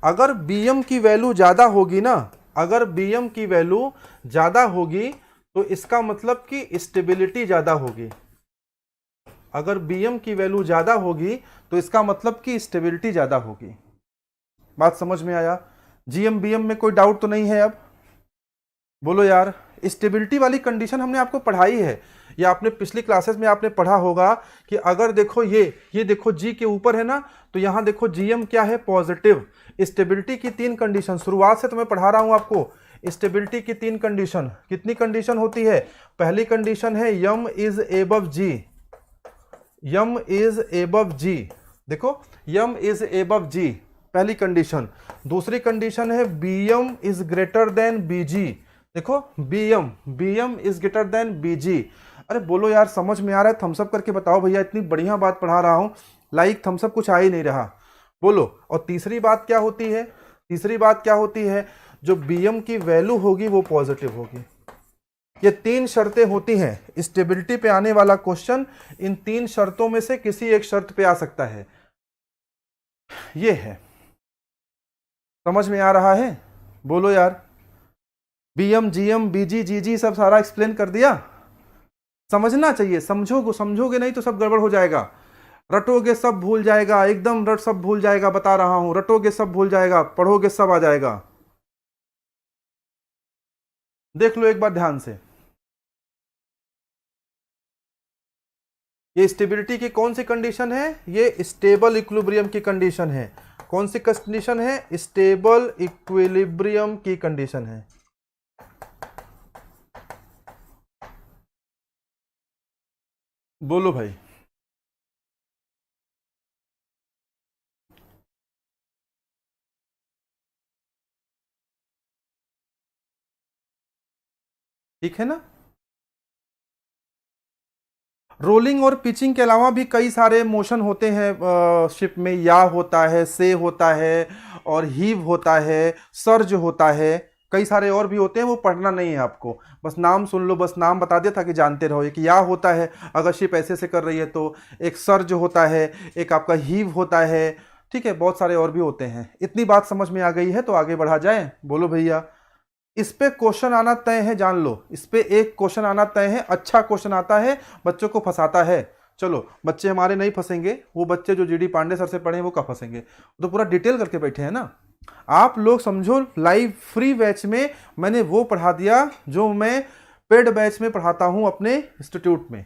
अगर bm की वैल्यू ज्यादा होगी ना, अगर bm की वैल्यू ज्यादा होगी तो इसका मतलब कि स्टेबिलिटी ज्यादा होगी। अगर bm की वैल्यू ज्यादा होगी तो इसका मतलब कि स्टेबिलिटी ज्यादा होगी। बात समझ में आया? जीएम बीएम में कोई डाउट तो नहीं है अब? बोलो यार। स्टेबिलिटी वाली कंडीशन हमने आपको पढ़ाई है, या आपने पिछली क्लासेस में आपने पढ़ा होगा कि अगर देखो ये देखो जी के ऊपर है ना, तो यहां देखो जीएम क्या है, पॉजिटिव। स्टेबिलिटी की 3 कंडीशन शुरुआत से तो मैं पढ़ा रहा हूं आपको। स्टेबिलिटी की 3 कंडीशन, कितनी कंडीशन होती है? पहली कंडीशन है M is above G, M is above G, देखो यम इज एबव जी, पहली कंडीशन। दूसरी कंडीशन है बीएम इज ग्रेटर देन बीजी, देखो बीएम इज ग्रेटर देन बीजी। अरे बोलो यार, समझ में आ रहा है? थम्सअप करके बताओ भैया, इतनी बढ़िया बात पढ़ा रहा हूं, लाइक थम्सअप कुछ आ ही नहीं रहा, बोलो। और तीसरी बात क्या होती है? तीसरी बात क्या होती है? जो बीएम की वैल्यू होगी वो पॉजिटिव होगी। ये 3 शर्तें होती हैं स्टेबिलिटी पे आने वाला क्वेश्चन, इन 3 शर्तों में से किसी एक शर्त पे आ सकता है, ये है। समझ में आ रहा है? बोलो यार। बीएम जीएम बीजी जीजी सब सारा एक्सप्लेन कर दिया। समझना चाहिए, समझोगे नहीं तो सब गड़बड़ हो जाएगा, रटोगे सब भूल जाएगा, एकदम रट सब भूल जाएगा, बता रहा हूं, रटोगे सब भूल जाएगा, पढ़ोगे सब आ जाएगा। देख लो एक बार ध्यान से, ये स्टेबिलिटी की कौन सी कंडीशन है? ये स्टेबल इक्विलिब्रियम की कंडीशन है। कौन सी कंडीशन है? स्टेबल इक्विलिब्रियम की कंडीशन है। बोलो भाई। ठीक है ना? रोलिंग और पिचिंग के अलावा भी कई सारे मोशन होते हैं शिप में, या होता है, से होता है, और हीव होता है, सर्ज होता है, कई सारे और भी होते हैं, वो पढ़ना नहीं है आपको, बस नाम सुन लो, बस नाम बता दिया था कि जानते रहो। एक या होता है अगर शिप ऐसे से कर रही है तो, एक सर्ज होता है, एक आपका हीव होता है, ठीक है, बहुत सारे और भी होते हैं। इतनी बात समझ में आ गई है तो आगे बढ़ा जाए? बोलो भैया। इस पे क्वेश्चन आना तय है, जान लो, इस पे एक क्वेश्चन आना तय है, अच्छा क्वेश्चन आता है, बच्चों को फंसाता है। चलो, बच्चे हमारे नहीं फंसेंगे, वो बच्चे जो जीडी पांडे सर से पढ़े हैं वो कब फंसेंगे, तो पूरा डिटेल करके बैठे हैं ना। आप लोग समझो, लाइव फ्री बैच में मैंने वो पढ़ा दिया जो मैं पेड बैच में पढ़ाता हूं अपने इंस्टीट्यूट में।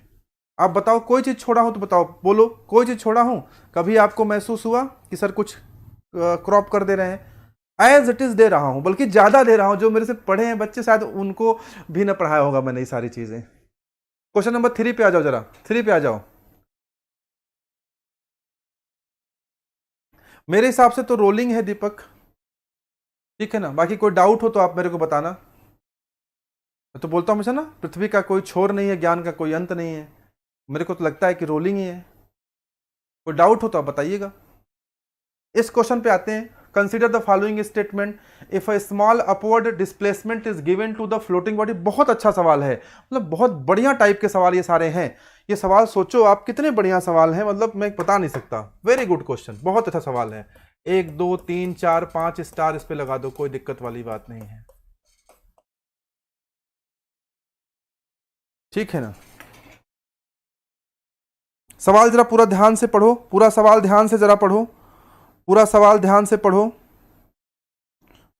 आप बताओ, कोई चीज छोड़ा हूं तो बताओ, बोलो, कोई चीज छोड़ा हूं? कभी आपको महसूस हुआ कि सर कुछ क्रॉप कर दे रहे हैं? एज इट इज दे रहा हूं, बल्कि ज्यादा दे रहा हूं, जो मेरे से पढ़े हैं बच्चे शायद उनको भी ना पढ़ाया होगा मैंने ये सारी चीजें। क्वेश्चन नंबर 3 पे आ जाओ, जरा 3 पे आ जाओ। मेरे हिसाब से तो रोलिंग है दीपक, ठीक है ना? बाकी कोई डाउट हो तो आप मेरे को बताना। मैं तो बोलता हूं हमेशा ना, पृथ्वी का कोई छोर नहीं है, ज्ञान का कोई अंत नहीं है, मेरे को तो लगता है कि रोलिंग ही है। कोई डाउट हो तो आप बताइएगा। इस क्वेश्चन पे आते हैं। Consider the following statement, if a small upward displacement is given to the floating body. बहुत अच्छा सवाल है, मतलब बहुत बढ़िया टाइप के सवाल ये सारे हैं। ये सवाल सोचो आप, कितने बढ़िया सवाल हैं, मतलब मैं बता नहीं सकता। वेरी गुड क्वेश्चन, बहुत अच्छा सवाल है। 1 2 3 4 5 स्टार इस पे लगा दो, कोई दिक्कत वाली बात नहीं है, ठीक है ना? सवाल जरा पूरा ध्यान से पढ़ो, पूरा सवाल ध्यान से जरा पढ़ो, पूरा सवाल ध्यान से पढ़ो।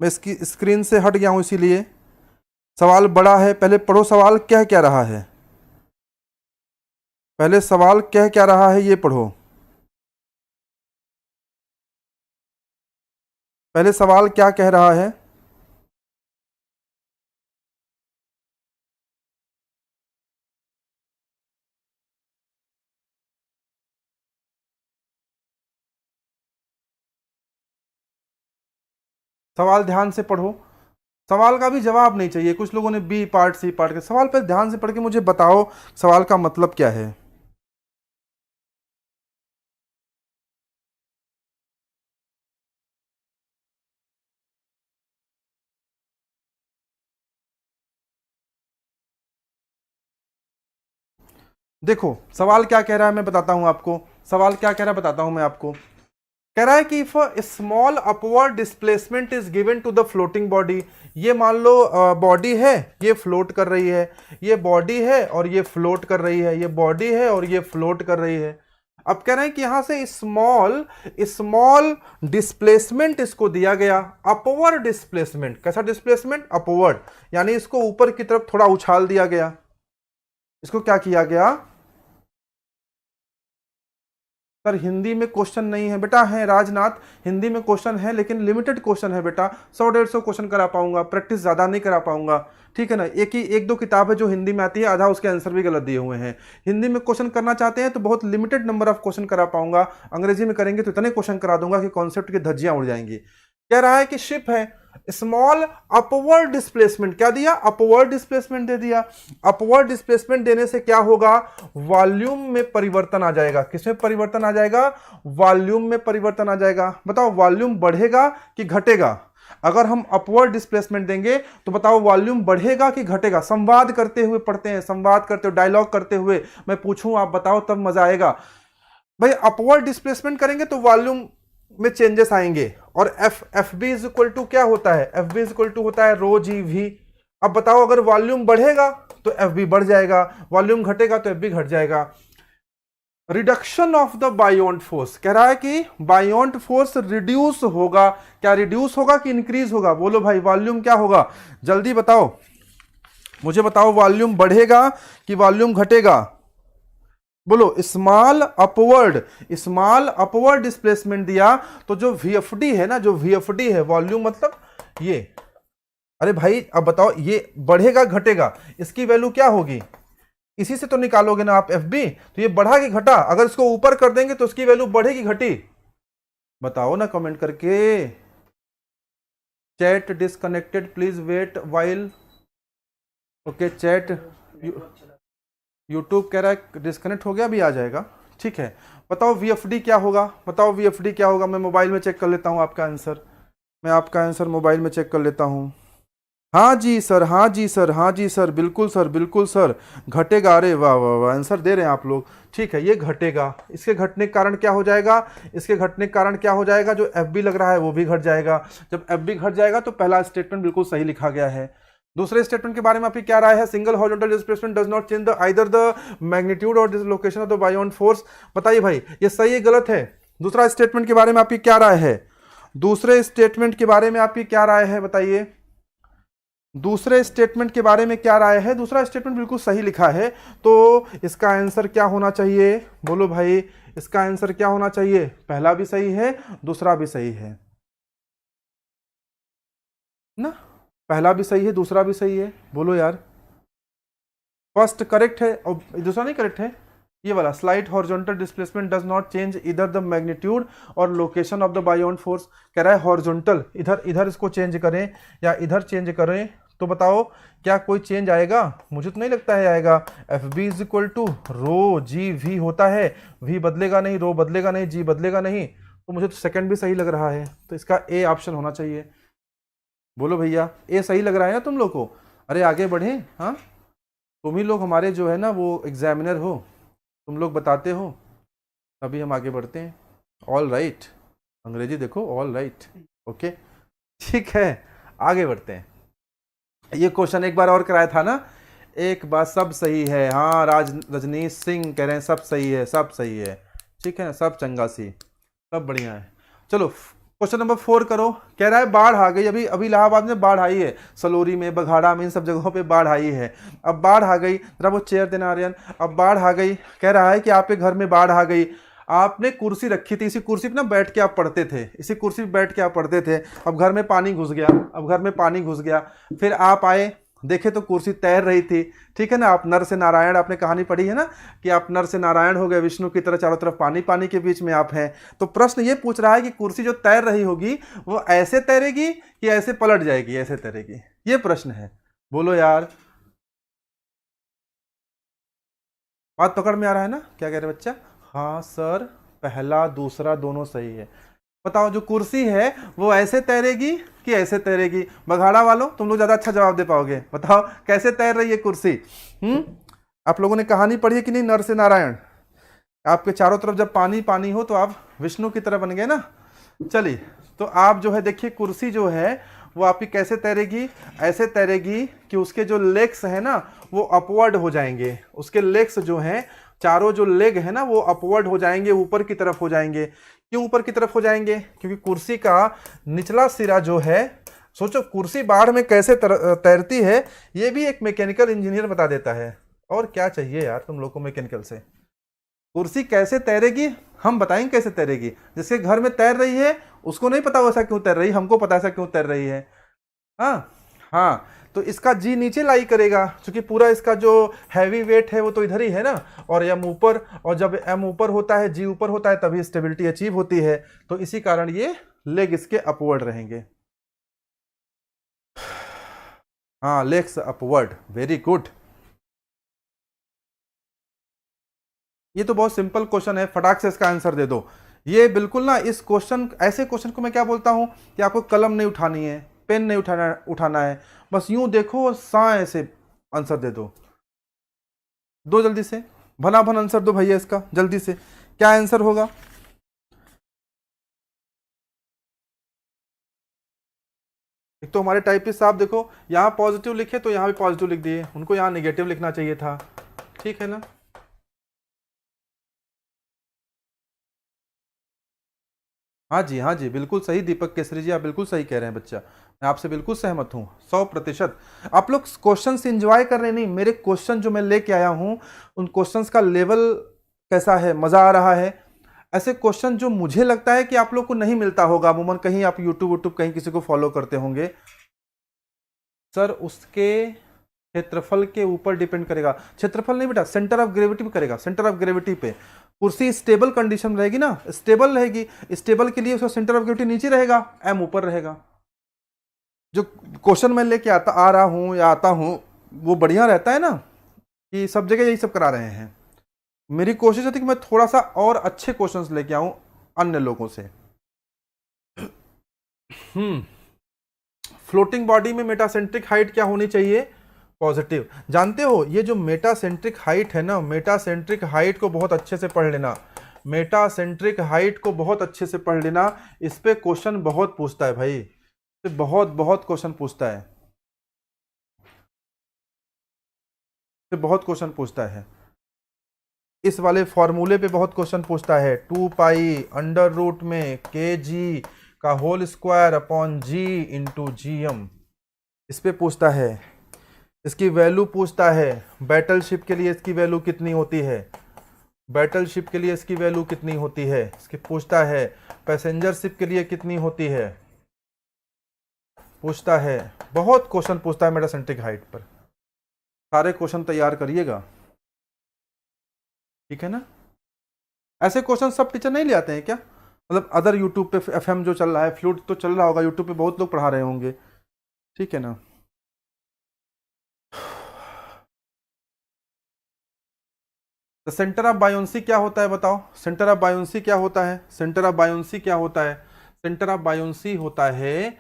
मैं इसकी स्क्रीन से हट गया हूं इसीलिए, सवाल बड़ा है। पहले पढ़ो सवाल कह क्या रहा है, पहले सवाल कह क्या रहा है ये पढ़ो। पहले सवाल क्या कह रहा है? सवाल ध्यान से पढ़ो, सवाल का भी जवाब नहीं चाहिए। कुछ लोगों ने बी पार्ट सी पार्ट के सवाल पर ध्यान से पढ़ के मुझे बताओ सवाल का मतलब क्या है। देखो सवाल क्या कह रहा है मैं बताता हूं आपको, सवाल क्या कह रहा है बताता हूं मैं आपको। कह रहा है कि if small upward displacement is given to the floating body, ये मान लो बॉडी है, ये फ्लोट कर रही है, ये बॉडी है और ये फ्लोट कर रही है, ये बॉडी है और ये फ्लोट कर रही है। अब कह रहे हैं कि यहां से स्मॉल स्मॉल डिस्प्लेसमेंट इसको दिया गया, अपवर्ड डिस्प्लेसमेंट। कैसा डिस्प्लेसमेंट? अपवर्ड, यानी इसको ऊपर की तरफ थोड़ा उछाल दिया गया। इसको क्या किया गया? सर हिंदी में क्वेश्चन नहीं है बेटा, है राजनाथ, हिंदी में क्वेश्चन है लेकिन लिमिटेड क्वेश्चन है बेटा, 100-150 क्वेश्चन करा पाऊंगा, प्रैक्टिस ज्यादा नहीं करा पाऊंगा, ठीक है ना। एक दो किताब है जो हिंदी में आती है, आधा उसके आंसर भी गलत दिए हुए हैं। हिंदी में क्वेश्चन करना चाहते हैं तो बहुत लिमिटेड नंबर ऑफ क्वेश्चन करा पाऊंगा, अंग्रेजी में करेंगे तो इतने क्वेश्चन करा दूंगा कि कॉन्सेप्ट की धज्जियां उड़ जाएंगी। कह रहा है कि शिप है, स्मॉल अपवर्ड डिस्प्लेसमेंट क्या दिया? अपवर्ड डिस्प्लेसमेंट दे दिया। अपवर्ड डिस्प्लेसमेंट देने से क्या होगा? वॉल्यूम में परिवर्तन आ जाएगा। किसमें परिवर्तन आ जाएगा? वॉल्यूम में परिवर्तन आ जाएगा। बताओ वॉल्यूम बढ़ेगा कि घटेगा? अगर हम अपवर्ड डिस्प्लेसमेंट देंगे तो बताओ वॉल्यूम बढ़ेगा कि घटेगा? संवाद करते हुए पढ़ते हैं, संवाद करते हुए, डायलॉग करते हुए मैं पूछूं आप बताओ, तब मजा आएगा। भाई अपवर्ड डिस्प्लेसमेंट करेंगे तो वॉल्यूम में चेंजेस आएंगे। और F B is equal to क्या होता है? F B is equal to होता है रो जी वी। अब बताओ अगर वॉल्यूम बढ़ेगा तो एफ बी बढ़ जाएगा, वॉल्यूम घटेगा तो एफ बी घट जाएगा। Reduction of the buoyant force, कह रहा है कि बायोंट फोर्स रिड्यूस होगा। क्या रिड्यूस होगा कि इंक्रीज होगा? बोलो भाई वॉल्यूम क्या होगा? जल्दी बताओ, मुझे बताओ वॉल्यूम बढ़ेगा कि वॉल्यूम घटेगा? बोलो स्मॉल अपवर्ड डिस्प्लेसमेंट दिया तो जो वीएफडी है ना, जो वीएफडी है वॉल्यूम मतलब ये, अरे भाई अब बताओ ये बढ़ेगा घटेगा, इसकी वैल्यू क्या होगी? इसी से तो निकालोगे ना आप एफ बी। तो ये बढ़ा कि घटा? अगर इसको ऊपर कर देंगे तो इसकी वैल्यू बढ़ेगी घटी? बताओ ना कमेंट करके। Chat disconnected, please wait while. Okay chat, YouTube कह रहा है डिस्कनेक्ट हो गया, अभी आ जाएगा, ठीक है। बताओ वीएफडी क्या होगा? बताओ वीएफडी क्या होगा? मैं मोबाइल में चेक कर लेता हूं आपका आंसर, मैं आपका आंसर मोबाइल में चेक कर लेता हूं। हाँ जी सर, हाँ जी सर, हाँ जी सर, बिल्कुल सर, बिल्कुल सर, घटेगा। अरे वाह वाह वाह, आंसर दे रहे हैं आप लोग, ठीक है। ये घटेगा, इसके घटने के कारण क्या हो जाएगा? इसके घटने के कारण क्या हो जाएगा? जो एफ बी लग रहा है वो भी घट जाएगा। जब एफ बी घट जाएगा तो पहला स्टेटमेंट बिल्कुल सही लिखा गया है। दूसरे स्टेटमेंट के बारे में आपकी क्या राय है? Single horizontal displacement does not change the either the magnitude और dislocation of the buoyant force. बताइए भाई ये सही है गलत है? दूसरा स्टेटमेंट के बारे में आपकी क्या राय है? दूसरे स्टेटमेंट के बारे में आपकी क्या राय है बताइए? दूसरे स्टेटमेंट के बारे में क्या राय है? दूसरा स्टेटमेंट बिल्कुल सही लिखा है, तो इसका आंसर क्या होना चाहिए? बोलो भाई इसका आंसर क्या होना चाहिए? पहला भी सही है, दूसरा भी सही है ना? पहला भी सही है, दूसरा भी सही है, बोलो यार। फर्स्ट करेक्ट है और दूसरा नहीं करेक्ट है। ये वाला slight horizontal displacement does not change इधर द मैग्नीट्यूड और location of the buoyant force. कह रहा है हॉरिजॉन्टल, इधर इसको चेंज करें या इधर चेंज करें तो बताओ क्या कोई चेंज आएगा? मुझे तो नहीं लगता है आएगा। F B is equal to rho G V होता है, वी बदलेगा नहीं, रो बदलेगा नहीं, जी बदलेगा नहीं, तो मुझे तो सेकंड भी सही लग रहा है, तो इसका ए ऑप्शन होना चाहिए। बोलो भैया ए सही लग रहा है ना तुम लोग को? अरे आगे बढ़े, हाँ तुम ही लोग हमारे जो है ना वो एग्जामिनर हो, तुम लोग बताते हो तभी हम आगे बढ़ते हैं। ऑल राइट, अंग्रेजी देखो, ऑल राइट, ओके ठीक है, आगे बढ़ते हैं। ये क्वेश्चन एक बार और कराया था ना, एक बार सब सही है, हाँ रजनीश सिंह कह रहे हैं सब सही है, सब सही है, ठीक है ना, सब चंगा सी, सब बढ़िया है। चलो क्वेश्चन नंबर 4 करो। कह रहा है बाढ़ आ गई, अभी इलाहाबाद में बाढ़ आई है, सलोरी में, बघाड़ा में, इन सब जगहों पे बाढ़ आई है। अब बाढ़ आ गई, जरा वो चेयर देना आर्यन। अब बाढ़ आ गई, कह रहा है कि आपके घर में बाढ़ आ गई, आपने कुर्सी रखी थी, इसी कुर्सी पे ना बैठ के आप पढ़ते थे, इसी कुर्सी पे बैठ के आप पढ़ते थे। अब घर में पानी घुस गया, अब घर में पानी घुस गया, फिर आप आए, देखे तो कुर्सी तैर रही थी, ठीक है ना। आप नर से नारायण, आपने कहानी पढ़ी है ना कि आप नर से नारायण हो गए, विष्णु की तरह चारों तरफ पानी, पानी के बीच में आप हैं। तो प्रश्न ये पूछ रहा है कि कुर्सी जो तैर रही होगी वो ऐसे तैरेगी कि ऐसे पलट जाएगी, ऐसे तैरेगी, ये प्रश्न है। बोलो यार, बात पकड़ में आ रहा है ना, क्या कह रहे बच्चा? हाँ सर, पहला दूसरा दोनों सही है। बताओ, जो कुर्सी है वो ऐसे तैरेगी कि ऐसे तैरेगी? बघाड़ा वालों, तुम लोग ज्यादा अच्छा जवाब दे पाओगे, बताओ कैसे तैर रही है कुर्सी? आप लोगों ने कहानी पढ़ी है कि नहीं, नर से नारायण? आपके चारों तरफ जब पानी पानी हो तो आप विष्णु की तरह बन गए ना। चलिए, तो आप जो है देखिए, कुर्सी जो है वो आपकी कैसे तैरेगी? ऐसे तैरेगी कि उसके जो लेग्स है ना वो अपवर्ड हो जाएंगे, उसके लेग्स जो हैं, चारों जो लेग है ना वो अपवर्ड हो जाएंगे, ऊपर की तरफ हो जाएंगे। क्यों ऊपर की तरफ हो जाएंगे? क्योंकि कुर्सी का निचला सिरा जो है, सोचो कुर्सी बाढ़ में कैसे तैरती है, ये भी एक मैकेनिकल इंजीनियर बता देता है। और क्या चाहिए यार तुम लोग को मैकेनिकल से? कुर्सी कैसे तैरेगी हम बताएंगे, कैसे तैरेगी। जिसके घर में तैर रही है उसको नहीं पता वैसा क्यों तैर रही है, हमको पता ऐसा क्यों तैर रही है। हाँ हाँ, तो इसका जी नीचे लाई करेगा, क्योंकि पूरा इसका जो हैवी वेट है वो तो इधर ही है ना, और एम ऊपर, और जब एम ऊपर होता है, जी ऊपर होता है, तभी स्टेबिलिटी अचीव होती है। तो इसी कारण ये लेग इसके अपवर्ड रहेंगे। हाँ, लेग्स अपवर्ड, वेरी गुड। ये तो बहुत सिंपल क्वेश्चन है, फटाक से इसका आंसर दे दो। ये बिल्कुल ना, इस क्वेश्चन, ऐसे क्वेश्चन को मैं क्या बोलता हूं कि आपको कलम नहीं उठानी है, पेन नहीं उठाना है, बस यूं देखो और सा ऐसे आंसर दे दो। दो जल्दी से, भना भन आंसर दो भैया इसका जल्दी से, क्या आंसर होगा? एक तो हमारे टाइपिस्ट साहब देखो, यहाँ पॉजिटिव लिखे तो यहाँ भी पॉजिटिव लिख दिए, उनको यहाँ निगेटिव लिखना चाहिए था, ठीक है ना। हाँ जी, हाँ जी, बिल्कुल सही दीपक केसरी जी, आप बिल्कुल सही कह रहे हैं बच्चा, मैं आपसे बिल्कुल सहमत हूँ 100%। आप लोग क्वेश्चन से इंजॉय कर रहे नहीं, मेरे क्वेश्चन जो मैं लेके आया हूँ उन क्वेश्चंस का लेवल कैसा है, मजा आ रहा है? ऐसे क्वेश्चन जो मुझे लगता है कि आप लोग को नहीं मिलता होगा अमूमन, कहीं आप यूट्यूब यूट्यूब कहीं किसी को फॉलो करते होंगे। सर उसके क्षेत्रफल के ऊपर डिपेंड करेगा। क्षेत्रफल नहीं बेटा, सेंटर ऑफ ग्रेविटी पे करेगा, सेंटर ऑफ ग्रेविटी पे। कुर्सी स्टेबल कंडीशन रहेगी ना, स्टेबल रहेगी, स्टेबल के लिए उसका सेंटर ऑफ ग्रेविटी नीचे रहेगा, एम ऊपर रहेगा। जो क्वेश्चन मैं लेके आ रहा हूं या आता हूं वो बढ़िया रहता है ना, कि सब जगह यही सब करा रहे हैं। मेरी कोशिश होती है कि मैं थोड़ा सा और अच्छे क्वेश्चंस लेके आऊं अन्य लोगों से। फ्लोटिंग बॉडी में मेटासेंट्रिक हाइट क्या होनी चाहिए? पॉजिटिव। जानते हो ये जो मेटासेंट्रिक हाइट है ना, मेटासेंट्रिक हाइट को बहुत अच्छे से पढ़ लेना, मेटासेंट्रिक हाइट को बहुत अच्छे से पढ़ लेना। इस पे क्वेश्चन बहुत पूछता है भाई, तो बहुत बहुत क्वेश्चन पूछता है, तो बहुत क्वेश्चन पूछता है। इस वाले फॉर्मूले पे बहुत क्वेश्चन पूछता है, 2 पाई अंडर रूट में के जी का होल स्क्वायर अपॉन जी इंटू जी एम, इस पे पूछता है। इसकी वैल्यू पूछता है, बैटलशिप के लिए इसकी वैल्यू कितनी होती है, बैटलशिप के लिए इसकी वैल्यू कितनी होती है। इसके पूछता है पैसेंजर शिप के लिए कितनी होती है, पूछता है। बहुत क्वेश्चन पूछता है मेटासेंट्रिक हाइट पर। सारे क्वेश्चन तैयार करिएगा, ठीक है ना। ऐसे क्वेश्चन सब टीचर नहीं ले आते हैं क्या? मतलब अदर यूट्यूब पे एफएम जो चल रहा है, फ्लूट तो चल रहा होगा यूट्यूब पे, बहुत लोग पढ़ा रहे होंगे, ठीक है ना। तो सेंटर ऑफ बायोन्सी क्या होता है बताओ? सेंटर ऑफ बायोन्सी क्या होता है? सेंटर ऑफ बायोन्सी क्या होता है? सेंटर ऑफ बायोन्सी होता है,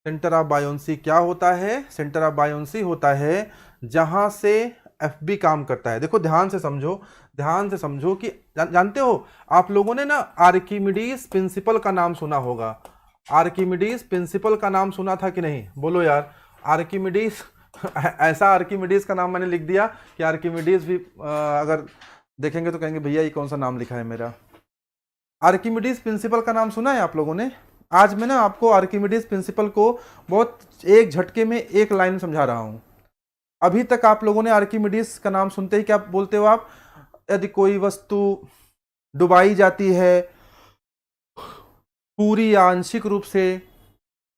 सेंटर ऑफ बायोन्सी क्या होता है? सेंटर ऑफ बायोन्सी होता है जहां से एफबी काम करता है। देखो ध्यान से समझो, ध्यान से समझो कि जानते हो आप लोगों ने ना आर्किमिडीज प्रिंसिपल का नाम सुना होगा। आर्किमिडीज प्रिंसिपल का नाम सुना था कि नहीं? बोलो यार, आर्किमिडीज ऐसा आर्किमिडीज का नाम मैंने लिख दिया कि आर्किमिडीज भी अगर देखेंगे तो कहेंगे भैया ये कौन सा नाम लिखा है मेरा। आर्किमिडीज प्रिंसिपल का नाम सुना है आप लोगों ने? आज मैं ना आपको आर्किमिडीज प्रिंसिपल को बहुत एक झटके में एक लाइन में समझा रहा हूं। अभी तक आप लोगों ने आर्किमिडीज का नाम सुनते ही क्या बोलते हो आप? यदि कोई वस्तु डुबाई जाती है पूरी या आंशिक रूप से,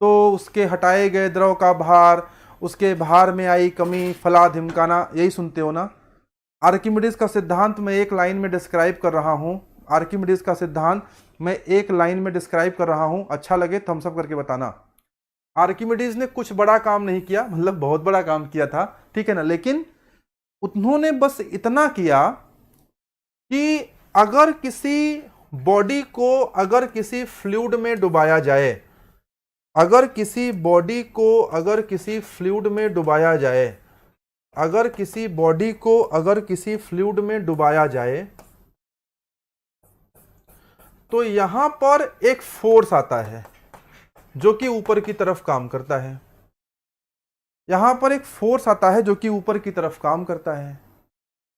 तो उसके हटाए गए द्रव का भार उसके भार में आई कमी, फला धिमकाना, यही सुनते हो ना। आर्किमिडीज का सिद्धांत मैं एक लाइन में डिस्क्राइब कर रहा हूं। आर्किमिडीज का सिद्धांत मैं एक लाइन में डिस्क्राइब कर रहा हूं, अच्छा लगे थम्स अप करके बताना। आर्किमिडीज ने कुछ बड़ा काम नहीं किया, मतलब बहुत बड़ा काम किया था, ठीक है ना, लेकिन उन्होंने बस इतना किया कि अगर किसी बॉडी को अगर किसी फ्लूइड में डुबाया जाए, अगर किसी बॉडी को अगर किसी फ्लूइड में डुबाया जाए, अगर किसी बॉडी को अगर किसी फ्लूइड में डुबाया जाए, तो यहां पर एक फोर्स आता है जो कि ऊपर की तरफ काम करता है। यहां पर एक फोर्स आता है जो कि ऊपर की तरफ काम करता है।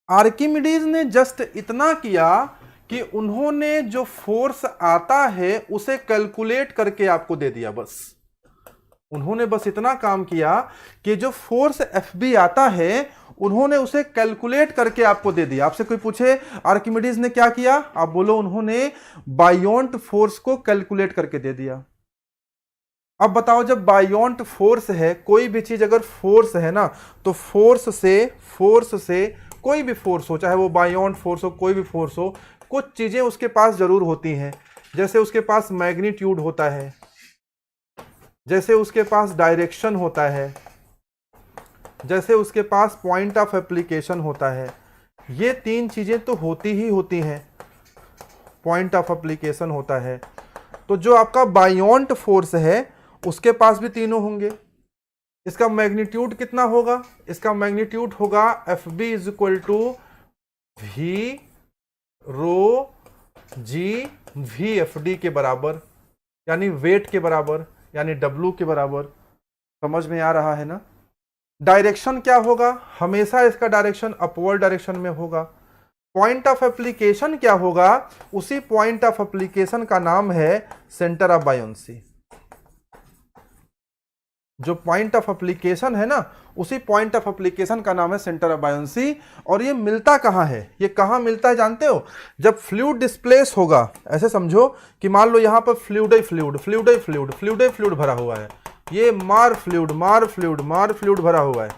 आर्किमिडीज ने जस्ट इतना किया कि उन्होंने जो फोर्स आता है उसे कैलकुलेट करके आपको दे दिया। बस उन्होंने बस इतना काम किया कि जो फोर्स एफबी आता है उन्होंने उसे कैलकुलेट करके आपको दे दिया। आपसे कोई पूछे आर्किमिडीज ने क्या किया, आप बोलो उन्होंने बायोंट फोर्स को कैलकुलेट करके दे दिया। अब बताओ, जब बायोंट फोर्स है, कोई भी चीज अगर फोर्स है ना, तो फोर्स से कोई भी फोर्स हो, चाहे वो बायोंट फोर्स हो, कोई भी फोर्स हो, कुछ चीजें उसके पास जरूर होती हैं। जैसे उसके पास मैग्नीट्यूड होता है, जैसे उसके पास डायरेक्शन होता है, जैसे उसके पास पॉइंट ऑफ एप्लीकेशन होता है। ये तीन चीजें तो होती ही होती हैं। पॉइंट ऑफ एप्लीकेशन होता है, तो जो आपका बायोंट फोर्स है उसके पास भी तीनों होंगे। इसका मैग्नीट्यूड कितना होगा, इसका मैग्नीट्यूड होगा F B is equal to V rho G V F D के बराबर, यानी वेट के बराबर, यानी डब्लू के बराबर। समझ में आ रहा है ना। डायरेक्शन क्या होगा, हमेशा इसका डायरेक्शन अपवर्ड डायरेक्शन में होगा। पॉइंट ऑफ एप्लीकेशन क्या होगा, उसी पॉइंट ऑफ एप्लीकेशन का नाम है सेंटर ऑफ बायोंसी। जो पॉइंट ऑफ एप्लीकेशन है ना, उसी पॉइंट ऑफ एप्लीकेशन का नाम है सेंटर ऑफ बायोंसी। और ये मिलता कहां है, ये कहां मिलता है जानते हो, जब फ्लूइड डिस्प्लेस होगा। ऐसे समझो कि मान लो यहां पर फ्लूइड ही फ्लूइड भरा हुआ है, ये मार फ्लूइड भरा हुआ है,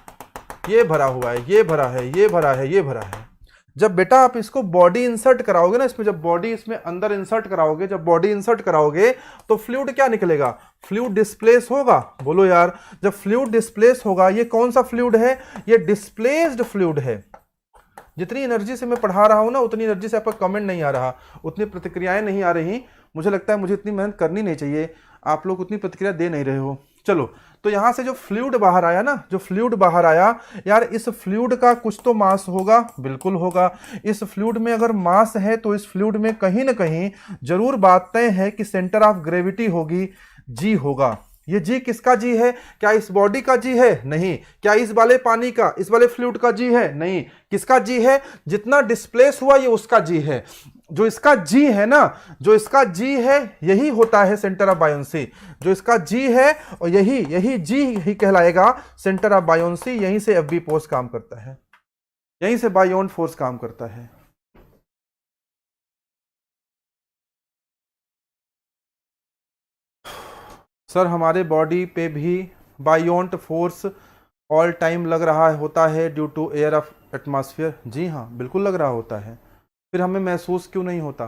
ये भरा हुआ है, ये भरा है, ये भरा है, ये भरा है। जब बेटा आप इसको बॉडी इंसर्ट कराओगे ना, इसमें जब बॉडी इसमें अंदर इंसर्ट कराओगे, जब बॉडी इंसर्ट कराओगे तो फ्लूइड क्या निकलेगा, फ्लूइड डिस्प्लेस होगा। बोलो यार, जब फ्लूइड डिस्प्लेस होगा, ये कौन सा फ्लूइड है, ये डिस्प्लेस्ड फ्लूइड है। जितनी एनर्जी से मैं पढ़ा रहा हूं ना, उतनी एनर्जी से आपका कमेंट नहीं आ रहा, उतनी प्रतिक्रियाएं नहीं आ रही। मुझे लगता है मुझे इतनी मेहनत करनी नहीं चाहिए, आप लोग उतनी प्रतिक्रिया दे नहीं रहे हो। चलो, तो यहां से जो फ्लूइड बाहर आया ना, जो फ्लूइड बाहर आया यार, इस फ्लूइड का कुछ तो मास होगा, बिल्कुल होगा। इस फ्लूइड में अगर मास है तो इस फ्लूइड में कहीं ना कहीं जरूर बात तय है कि सेंटर ऑफ ग्रेविटी होगी, जी होगा। ये जी किसका जी है, क्या इस बॉडी का जी है, नहीं। क्या इस वाले पानी का, इस वाले फ्लूइड का जी है, नहीं। किसका जी है, जितना डिस्प्लेस हुआ ये उसका जी है। जो इसका जी है ना, जो इसका जी है यही होता है सेंटर ऑफ बायोंसी। जो इसका जी है और यही जी ही कहलाएगा सेंटर ऑफ बायोंसी। यहीं से एफबी फोर्स काम करता है, यहीं से बायोंट फोर्स काम करता है। सर हमारे बॉडी पे भी बायोंट फोर्स ऑल टाइम लग रहा होता है due to air of atmosphere. जी हाँ, बिल्कुल लग रहा होता है। फिर हमें महसूस क्यों नहीं होता,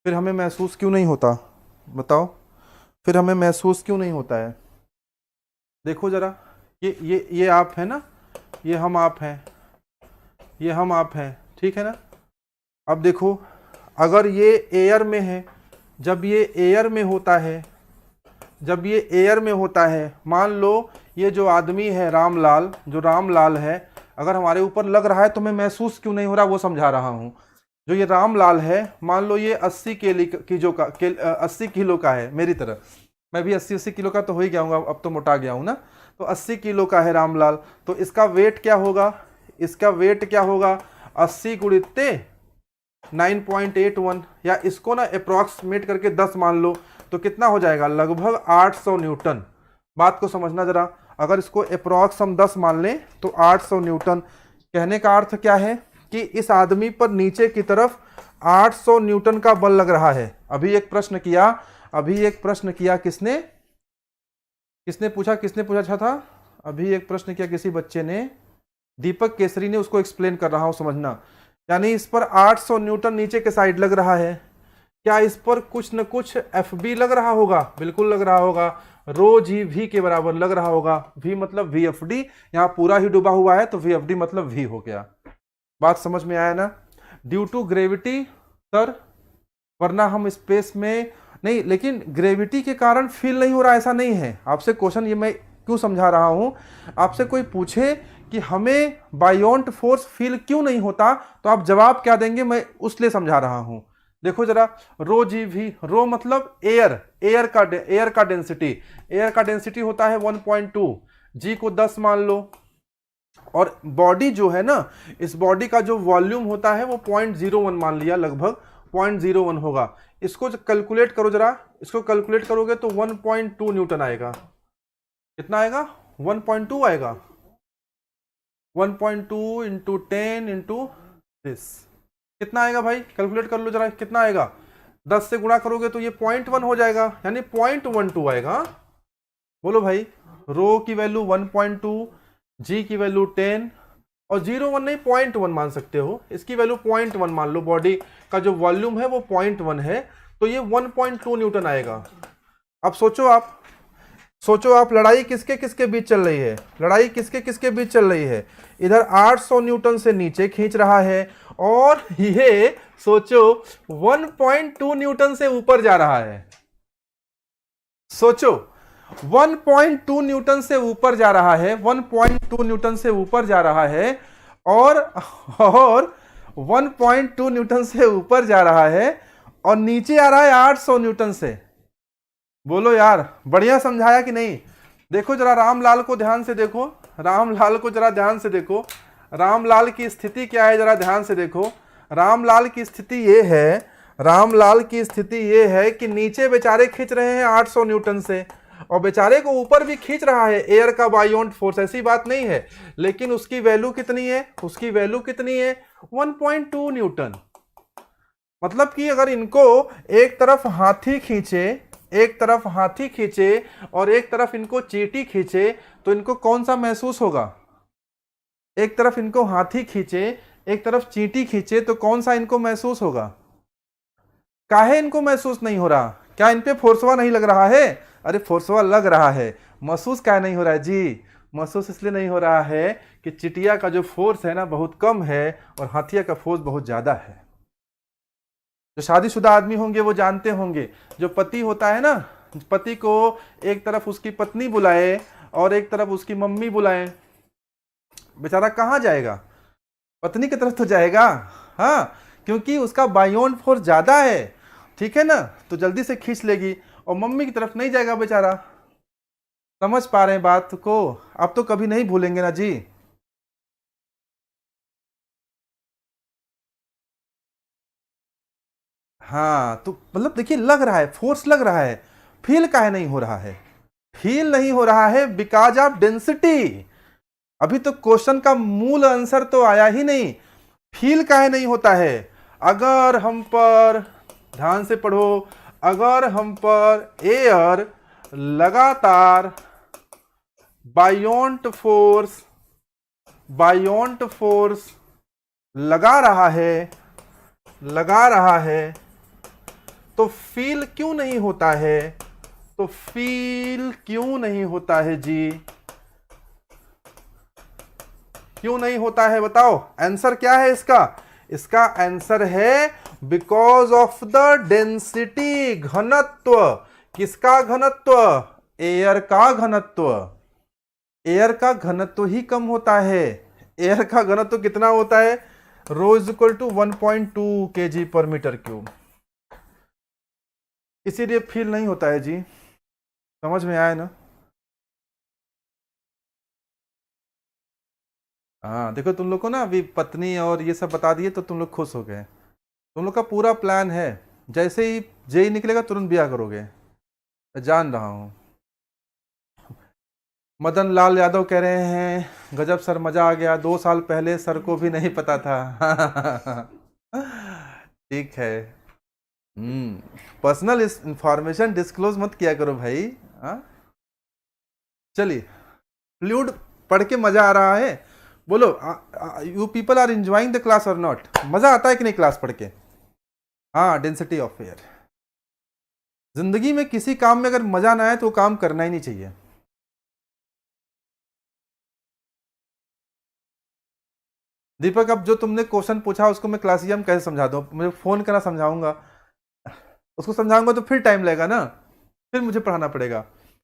फिर हमें महसूस क्यों नहीं होता, बताओ, फिर हमें महसूस क्यों नहीं होता है। देखो जरा, ये आप है ना, ये हम आप हैं, ये हम आप हैं, ठीक है ना। अब देखो, अगर ये एयर में है, जब ये एयर में होता है, जब ये एयर में होता है, मान लो ये जो आदमी है रामलाल, जो रामलाल है, अगर हमारे ऊपर लग रहा है तो मैं महसूस क्यों नहीं हो रहा, वो समझा रहा हूं। जो ये रामलाल है, मान लो ये 80 किलो का है, मेरी तरह। मैं भी 80 किलो का तो हो ही गया हूँ, अब तो मोटा गया हूँ ना। तो 80 किलो का है रामलाल, तो इसका वेट क्या होगा, इसका वेट क्या होगा, 80 गुणित 9.81, या इसको ना अप्रॉक्सीमेट करके 10 मान लो, तो कितना हो जाएगा, लगभग 800 न्यूटन। बात को समझना जरा, अगर इसको अप्रॉक्स हम 10 मान लें तो 800 न्यूटन। कहने का अर्थ क्या है कि इस आदमी पर नीचे की तरफ 800 न्यूटन का बल लग रहा है। अभी एक प्रश्न किया किसने, किसने पूछा अच्छा था? अभी एक प्रश्न किया किसी बच्चे ने, दीपक केसरी ने, उसको एक्सप्लेन कर रहा हूं, समझना। यानी इस पर 800 न्यूटन नीचे के साइड लग रहा है, क्या इस पर कुछ न कुछ एफ बी लग रहा होगा? बिल्कुल लग रहा होगा। रो जी वी के बराबर लग रहा होगा। वी मतलब वी एफ डी, यहां पूरा ही डूबा हुआ है तो वी एफ डी मतलब वी हो गया। बात समझ में आया ना? ड्यू टू ग्रेविटी सर, वरना हम स्पेस में नहीं, लेकिन ग्रेविटी के कारण फील नहीं हो रहा, ऐसा नहीं है। आपसे क्वेश्चन ये मैं क्यों समझा रहा हूं, आपसे कोई पूछे कि हमें बायोंट फोर्स फील क्यों नहीं होता, तो आप जवाब क्या देंगे, मैं उसलिए समझा रहा हूं। देखो जरा, रो जी भी, रो मतलब एयर, एयर का डेंसिटी, एयर का डेंसिटी होता है 1.2, जी को 10 मान लो, और बॉडी जो है ना, इस बॉडी का जो वॉल्यूम होता है वो 0.01 मान लिया, लगभग 0.01 होगा। इसको कैलकुलेट करो जरा, इसको कैलकुलेट करोगे तो 1.2 न्यूटन आएगा। कितना आएगा? 1.2 आएगा। 1.2 इंटू 10 इंटू दिस, कितना आएगा भाई? कैलकुलेट कर लो जरा, कितना आएगा? 10 से गुणा करोगे तो ये 0.1 हो जाएगा, यानी 0.12 आएगा। बोलो भाई, रो की वैल्यू 1.2, जी की वैल्यू 10, और 0.1 नहीं 0.1 मान सकते हो, इसकी वैल्यू 0.1 मान लो, बॉडी का जो वॉल्यूम है वो 0.1 है, तो ये 1.2 न्यूटन आएगा। अब सोचो आप, लड़ाई किसके किसके बीच चल रही है? लड़ाई किसके किसके बीच चल रही है? इधर 800 न्यूटन से नीचे खींच रहा है, और ये सोचो 1.2 न्यूटन से ऊपर जा रहा है। सोचो 1.2 न्यूटन से ऊपर जा रहा है, 1.2 न्यूटन से ऊपर जा रहा है, और 1.2 न्यूटन से ऊपर जा रहा है, और नीचे आ रहा है 800 न्यूटन से। बोलो यार, बढ़िया समझाया कि नहीं? देखो जरा रामलाल को ध्यान से देखो, रामलाल को जरा ध्यान से देखो, रामलाल की स्थिति क्या है जरा ध्यान से देखो। रामलाल की स्थिति ये है, रामलाल की स्थिति ये है कि नीचे बेचारे खींच रहे हैं 800 न्यूटन से, और बेचारे को ऊपर भी खींच रहा है एयर का बायोंट फोर्स, ऐसी बात नहीं है, लेकिन उसकी वैल्यू कितनी है? उसकी वैल्यू कितनी है? 1.2 न्यूटन। मतलब कि अगर इनको एक तरफ हाथी खींचे, एक तरफ हाथी खींचे और एक तरफ इनको चींटी खींचे, तो इनको कौन सा महसूस होगा? एक तरफ इनको हाथी खींचे, एक तरफ चींटी खींचे, तो कौन सा इनको महसूस होगा? काहे इनको महसूस नहीं हो रहा? क्या इन पे फोर्सवा नहीं लग रहा है? अरे फोर्सवा लग रहा है, महसूस काहे नहीं हो रहा है जी? महसूस इसलिए नहीं हो रहा है कि चिटिया का जो फोर्स है ना बहुत कम है, और हाथिया का फोर्स बहुत ज्यादा है। जो शादीशुदा आदमी होंगे वो जानते होंगे, जो पति होता है ना, पति को एक तरफ उसकी पत्नी बुलाए और एक तरफ उसकी मम्मी बुलाए, बेचारा कहाँ जाएगा? पत्नी की तरफ तो जाएगा, हाँ, क्योंकि उसका बायोंट फोर्स ज्यादा है, ठीक है ना, तो जल्दी से खींच लेगी, और मम्मी की तरफ नहीं जाएगा बेचारा। समझ पा रहे हैं बात को? अब तो कभी नहीं भूलेंगे ना जी। हाँ, तो मतलब देखिए, लग रहा है, फोर्स लग रहा है, फील काहे नहीं हो रहा है? फील नहीं हो रहा है बिकॉज ऑफ डेंसिटी। अभी तो क्वेश्चन का मूल आंसर तो आया ही नहीं, फील काहे नहीं होता है? अगर हम पर, ध्यान से पढ़ो, अगर हम पर एयर लगातार बायोंट फोर्स लगा रहा है, तो फील क्यों नहीं होता है? तो फील क्यों नहीं होता है जी? क्यों नहीं होता है बताओ? आंसर क्या है इसका? इसका आंसर है बिकॉज ऑफ द डेंसिटी, घनत्व। किसका घनत्व? एयर का घनत्व। एयर का घनत्व ही कम होता है। एयर का घनत्व कितना होता है? रो इज इक्वल टू 1.2 kg पर मीटर क्यूब, इसीलिए फील नहीं होता है जी। समझ में आया ना? हाँ देखो, तुम लोग को ना अभी पत्नी और ये सब बता दिए तो तुम लोग खुश हो गए। तुम लोग का पूरा प्लान है, जैसे ही जेई निकलेगा तुरंत ब्याह करोगे, मैं जान रहा हूँ। मदन लाल यादव कह रहे हैं गजब सर, मजा आ गया, 2 साल पहले सर को भी नहीं पता था। ठीक है। पर्सनल इंफॉर्मेशन डिस्क्लोज मत किया करो भाई, हाँ। चलिए, फ्लूइड पढ़ के मजा आ रहा है? बोलो, you people are enjoying the class और नॉट? मजा आता है कि नहीं क्लास पढ़ के? हाँ, डेंसिटी ऑफ एयर। जिंदगी में किसी काम में अगर मजा ना आए तो वो काम करना ही नहीं चाहिए। दीपक, अब जो तुमने क्वेश्चन पूछा उसको मैं क्लासियम में कैसे समझा दूं? मुझे फोन करना समझाऊंगा, उसको समझाऊंगा तो फिर टाइम लगेगा ना, फिर मुझे पढ़ाना पड़ेगा।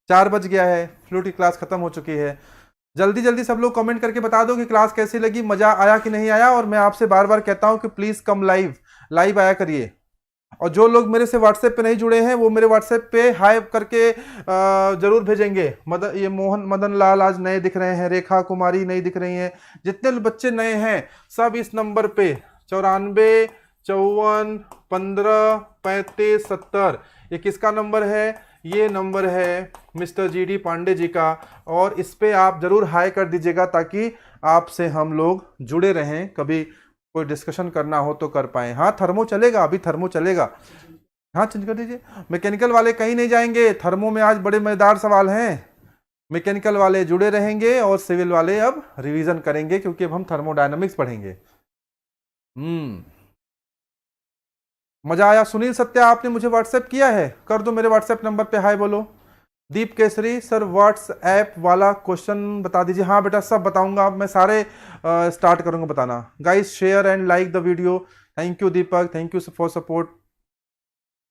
4 बज गया है, फ्लूट की क्लास खत्म हो चुकी है। जल्दी जल्दी सब लोग कमेंट करके बता दो कि क्लास कैसी लगी, मजा आया कि नहीं आया। और मैं आपसे बार बार कहता हूं कि प्लीज कम लाइव, लाइव आया करिए। और जो लोग मेरे से व्हाट्सएप पे नहीं जुड़े हैं वो मेरे व्हाट्सएप पे हाई करके जरूर भेजेंगे। ये मोहन मदन लाल आज नए दिख रहे हैं, रेखा कुमारी नई दिख रही हैं, जितने बच्चे नए हैं सब इस नंबर पे 94 54 15 35 70, ये किसका नंबर है? ये नंबर है mister G D Pandey ji का। और इस पे आप जरूर हाई कर दीजिएगा ताकि आपसे हम लोग जुड़े रहें, कभी कोई डिस्कशन करना हो तो कर पाए। हाँ, थर्मो चलेगा, अभी थर्मो चलेगा। हाँ, चेंज कर दीजिए। मैकेनिकल वाले कहीं नहीं जाएंगे, थर्मो में आज बड़े मजेदार सवाल हैं। मैकेनिकल वाले जुड़े रहेंगे और सिविल वाले अब रिवीजन करेंगे, क्योंकि अब हम थर्मोडायनामिक्स पढ़ेंगे। मजा आया? सुनील सत्या, आपने मुझे व्हाट्सएप किया है? कर दो मेरे व्हाट्सएप नंबर पे हाय बोलो। दीप केसरी सर, व्हाट्सएप वाला क्वेश्चन बता दीजिए। हाँ बेटा, सब बताऊंगा, मैं सारे स्टार्ट करूंगा बताना। Guys, share and like the video. Thank you Deepak, thank you for support.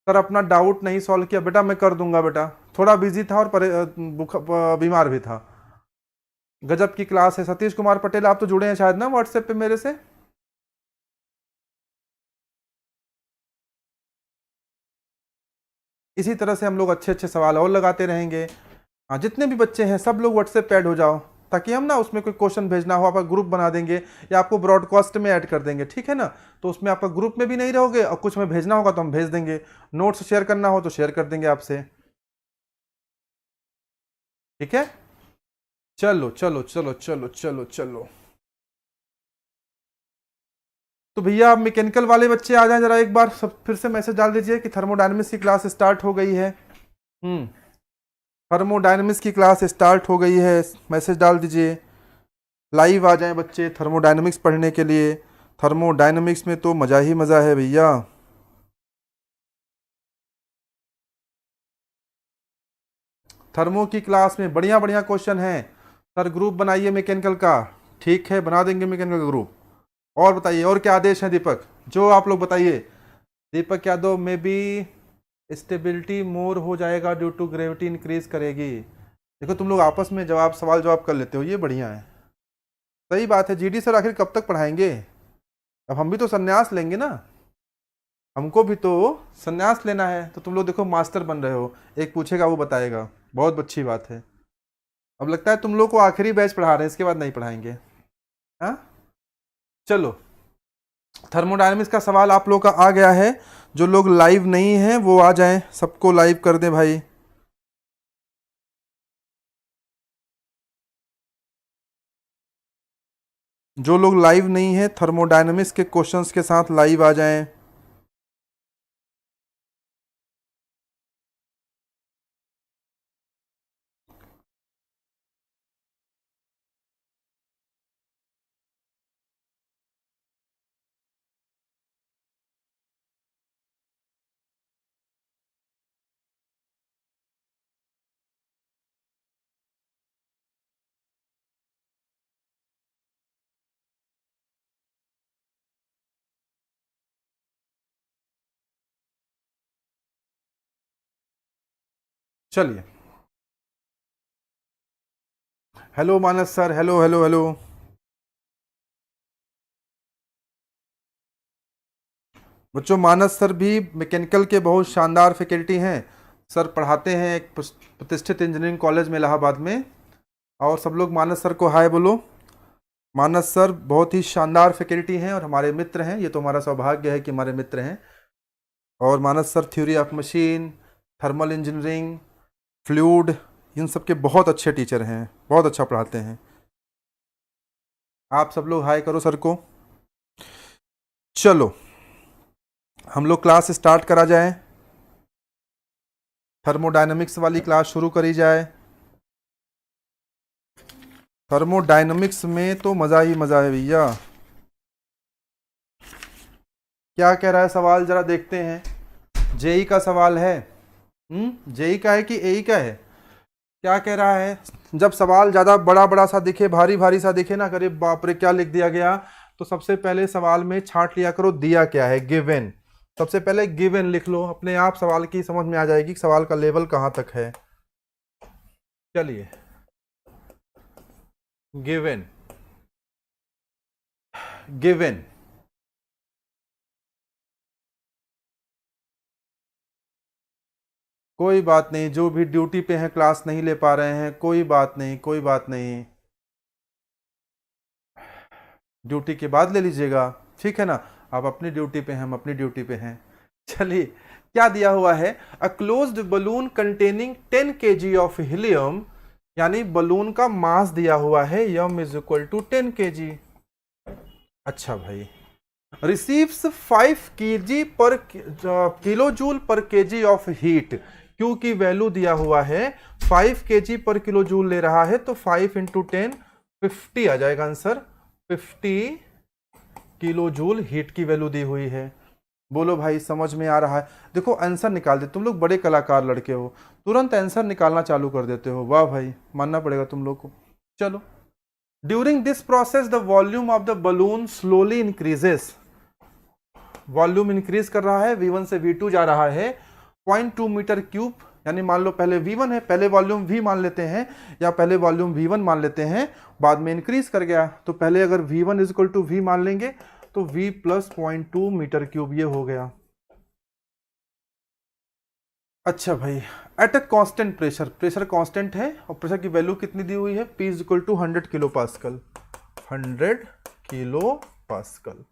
Sir, अपना डाउट नहीं सॉल्व किया बेटा, मैं कर दूंगा बेटा, थोड़ा बिजी था और बीमार भी था। गजब की क्लास है। सतीश कुमार पटेल, आप तो जुड़े हैं शायद ना व्हाट्सएप पे मेरे से? इसी तरह से हम लोग अच्छे अच्छे सवाल और लगाते रहेंगे। हाँ, जितने भी बच्चे हैं सब लोग व्हाट्सएप पे ऐड हो जाओ, ताकि हम ना उसमें कोई क्वेश्चन भेजना हो आपका ग्रुप बना देंगे या आपको ब्रॉडकास्ट में ऐड कर देंगे, ठीक है ना? तो उसमें आपका ग्रुप में भी नहीं रहोगे और कुछ में भेजना होगा तो हम भेज देंगे। नोट्स शेयर करना हो तो शेयर कर देंगे आपसे, ठीक है? चलो चलो चलो चलो चलो चलो। तो भैया, आप मैकेनिकल वाले बच्चे आ जाएं जरा, एक बार सब फिर से मैसेज डाल दीजिए कि थर्मोडायनेमिक्स की क्लास स्टार्ट हो गई है। थर्मोडायनेमिक्स की क्लास स्टार्ट हो गई है, मैसेज डाल दीजिए। लाइव आ जाएं बच्चे थर्मोडायनेमिक्स पढ़ने के लिए। थर्मोडायनेमिक्स में तो मज़ा ही मज़ा है भैया। थर्मो की क्लास में बढ़िया बढ़िया क्वेश्चन हैं। सर, ग्रुप बनाइए मैकेनिकल का। ठीक है, बना देंगे मैकेनिकल का ग्रुप। और बताइए, और क्या आदेश है दीपक? जो आप लोग बताइए। दीपक यादव, में भी स्टेबिलिटी मोर हो जाएगा ड्यू टू ग्रेविटी इंक्रीज करेगी। देखो, तुम लोग आपस में जवाब सवाल जवाब कर लेते हो, ये बढ़िया है। सही बात है। जीडी सर आखिर कब तक पढ़ाएंगे? अब हम भी तो संन्यास लेंगे ना, हमको भी तो संन्यास लेना है। तो तुम लोग देखो मास्टर बन रहे हो, एक पूछेगा वो बताएगा, बहुत अच्छी बात है। अब लगता है तुम लोग को आखिरी बैच पढ़ा रहे हैं, इसके बाद नहीं पढ़ाएंगे। हाँ, चलो। थर्मोडायनेमिक्स का सवाल आप लोग का आ गया है। जो लोग लाइव नहीं हैं वो आ जाएं, सबको लाइव कर दें भाई। जो लोग लाइव नहीं हैं थर्मोडायनेमिक्स के क्वेश्चंस के साथ लाइव आ जाएं। चलिए। हेलो मानस सर, हेलो हेलो हेलो। बच्चों, मानस सर भी मैकेनिकल के बहुत शानदार फैकल्टी हैं। सर पढ़ाते हैं एक प्रतिष्ठित इंजीनियरिंग कॉलेज में इलाहाबाद में। और सब लोग मानस सर को हाय बोलो। मानस सर बहुत ही शानदार फैकल्टी हैं और हमारे मित्र हैं, ये तो हमारा सौभाग्य है कि हमारे मित्र हैं। और Manas sir theory of machine, thermal engineering, fluid, इन सब के बहुत अच्छे टीचर हैं, बहुत अच्छा पढ़ाते हैं। आप सब लोग हाय करो सर को। चलो, हम लोग क्लास स्टार्ट करा जाए, थर्मोडायनेमिक्स वाली क्लास शुरू करी जाए। थर्मोडायनामिक्स में तो मजा ही मजा है भैया। क्या कह रहा है सवाल, जरा देखते हैं। जेई का सवाल है। जेई का है कि एई का है? क्या कह रहा है? जब सवाल ज्यादा बड़ा बड़ा सा दिखे, भारी भारी सा दिखे ना, करे बाप रे क्या लिख दिया गया, तो सबसे पहले सवाल में छांट लिया करो दिया क्या है, गिवन। सबसे पहले गिवन लिख लो, अपने आप सवाल की समझ में आ जाएगी कि सवाल का लेवल कहां तक है। चलिए, गिवन गिवन कोई बात नहीं, जो भी ड्यूटी पे हैं क्लास नहीं ले पा रहे हैं, कोई बात नहीं, कोई बात नहीं, ड्यूटी के बाद ले लीजिएगा, ठीक है ना। आप अपनी ड्यूटी पे हैं, हम अपनी ड्यूटी पे हैं। चलिए, क्या दिया हुआ है, a closed balloon containing 10 kg of helium, यानी बलून का मास दिया हुआ है, M is equal to 10 kg। अच्छा भाई, रिसीव्स 5 kg पर किलो जूल पर केजी ऑफ हीट, क्यू की वैल्यू दिया हुआ है 5 kg पर किलो जूल ले रहा है, तो 5 इंटू 10 50 आ जाएगा आंसर। 50 किलो जूल हीट की वैल्यू दी हुई है। बोलो भाई समझ में आ रहा है? देखो आंसर निकाल दे, तुम लोग बड़े कलाकार लड़के हो, तुरंत आंसर निकालना चालू कर देते हो, वाह भाई, मानना पड़ेगा तुम लोग को। चलो, during this process the volume of the balloon slowly increases, volume increase कर रहा है, V1 से V2 जा रहा है 0.2 मीटर क्यूब, यानी मान लो पहले V1 है, पहले वॉल्यूम V मान लेते हैं, या पहले वॉल्यूम V1 मान लेते हैं, बाद में इंक्रीज कर गया, तो पहले अगर V1 is equal to V मान लेंगे तो V प्लस 0.2 मीटर क्यूब ये हो गया। अच्छा भाई, at a constant pressure, pressure constant है और प्रेशर की वैल्यू कितनी दी हुई है, P is equal to 100 kilo pascal, 100 kilo pascal.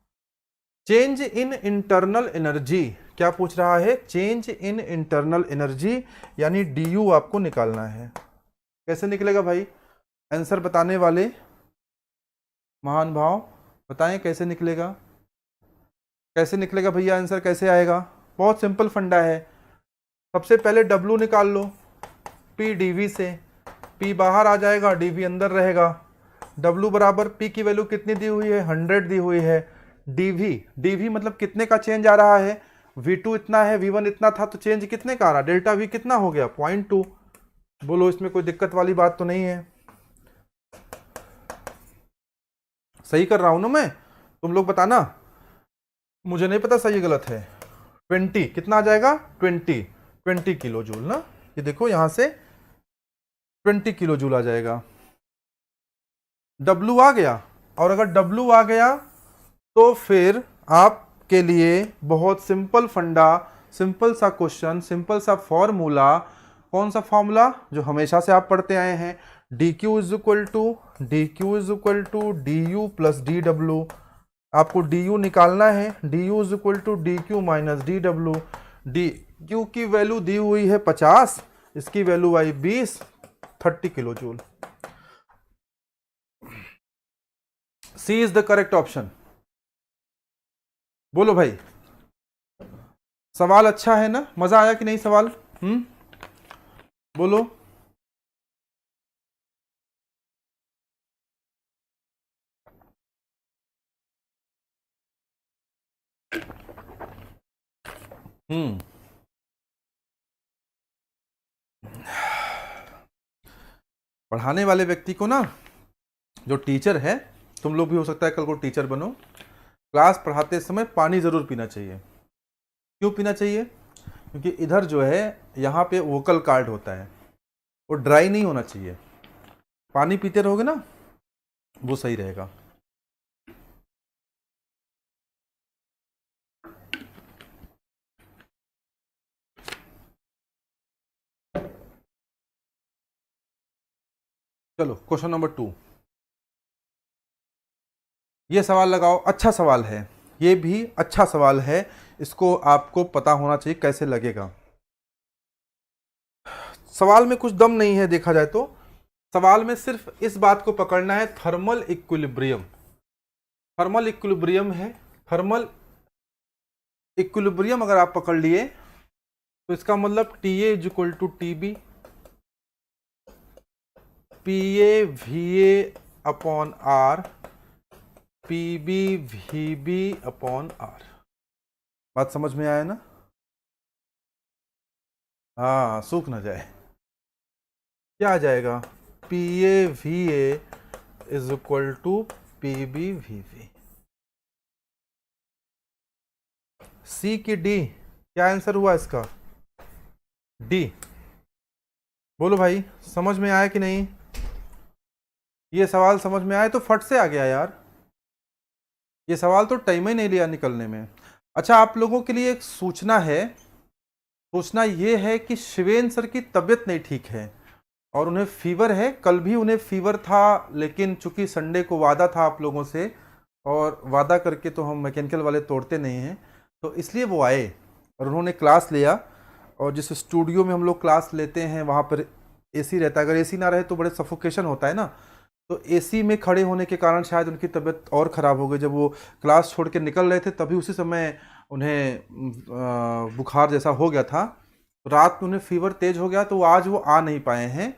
Change in internal energy, क्या पूछ रहा है, चेंज इन इंटरनल एनर्जी, यानी डी आपको निकालना है। कैसे निकलेगा भाई, आंसर बताने वाले महान भाव बताएं कैसे निकलेगा, कैसे निकलेगा भैया, आंसर कैसे आएगा? बहुत सिंपल फंडा है। सबसे पहले W निकाल लो, P dV से, P बाहर आ जाएगा, dV अंदर रहेगा। W बराबर P की वैल्यू कितनी दी हुई है, 100 दी हुई है। dV मतलब कितने का चेंज आ रहा है, V2 इतना है, V1 इतना था, तो चेंज कितने का आ रहा, डेल्टा V कितना हो गया, 0.2। बोलो इसमें कोई दिक्कत वाली बात तो नहीं है? सही कर रहा हूं ना मैं? तुम लोग बताना, मुझे नहीं पता सही गलत है। 20 कितना आ जाएगा, 20 किलो जूल ना, ये देखो यहां से 20 किलो जूल आ जाएगा। W आ गया, और अगर W आ गया तो फिर आपके लिए बहुत सिंपल फंडा, सिंपल सा क्वेश्चन, सिंपल सा फॉर्मूला। कौन सा फॉर्मूला, जो हमेशा से आप पढ़ते आए हैं, dq is equal to du plus dw। आपको du निकालना है, du is equal to dq minus dw। dq की वैल्यू दी हुई है 50, इसकी वैल्यू आई 20, 30 kilo joule. C is the correct option. बोलो भाई, सवाल अच्छा है ना, मजा आया कि नहीं सवाल? बोलो। पढ़ाने वाले व्यक्ति को ना, जो टीचर है, तुम लोग भी हो सकता है कल को टीचर बनो, क्लास पढ़ाते समय पानी जरूर पीना चाहिए। क्यों पीना चाहिए? क्योंकि इधर जो है यहाँ पे वोकल कार्ड होता है, वो ड्राई नहीं होना चाहिए। पानी पीते रहोगे ना, वो सही रहेगा। चलो क्वेश्चन नंबर 2, ये सवाल लगाओ, अच्छा सवाल है, ये भी अच्छा सवाल है, इसको आपको पता होना चाहिए कैसे लगेगा। सवाल में कुछ दम नहीं है देखा जाए तो, सवाल में सिर्फ इस बात को पकड़ना है, थर्मल इक्विलिब्रियम। थर्मल इक्विलिब्रियम है, थर्मल इक्विलिब्रियम अगर आप पकड़ लिए तो इसका मतलब TA is equal to TB, PA VA upon आर, P B V B upon आर। बात समझ में आया ना? हाँ, सूख ना जाए। क्या आ जाएगा? P A V A is equal to P B V V. C की डी, क्या आंसर हुआ इसका? डी। बोलो भाई, समझ में आया कि नहीं? ये सवाल समझ में आया तो फट से आ गया यार, ये सवाल तो टाइम ही नहीं लिया निकलने में। अच्छा, आप लोगों के लिए एक सूचना है। सूचना ये है कि शिवेन सर की तबीयत नहीं ठीक है और उन्हें फीवर है। कल भी उन्हें फीवर था, लेकिन चूंकि संडे को वादा था आप लोगों से, और वादा करके तो हम मैकेनिकल वाले तोड़ते नहीं हैं, तो इसलिए वो आए और उन्होंने क्लास लिया। और जिस स्टूडियो में हम लोग क्लास लेते हैं वहाँ पर एसी रहता है। अगर एसी ना रहे तो बड़े सफोकेशन होता है ना, तो एसी में खड़े होने के कारण शायद उनकी तबीयत और ख़राब हो गई। जब वो क्लास छोड़ के निकल रहे थे तभी उसी समय उन्हें बुखार जैसा हो गया था। रात में उन्हें फीवर तेज हो गया, तो आज वो आ नहीं पाए हैं।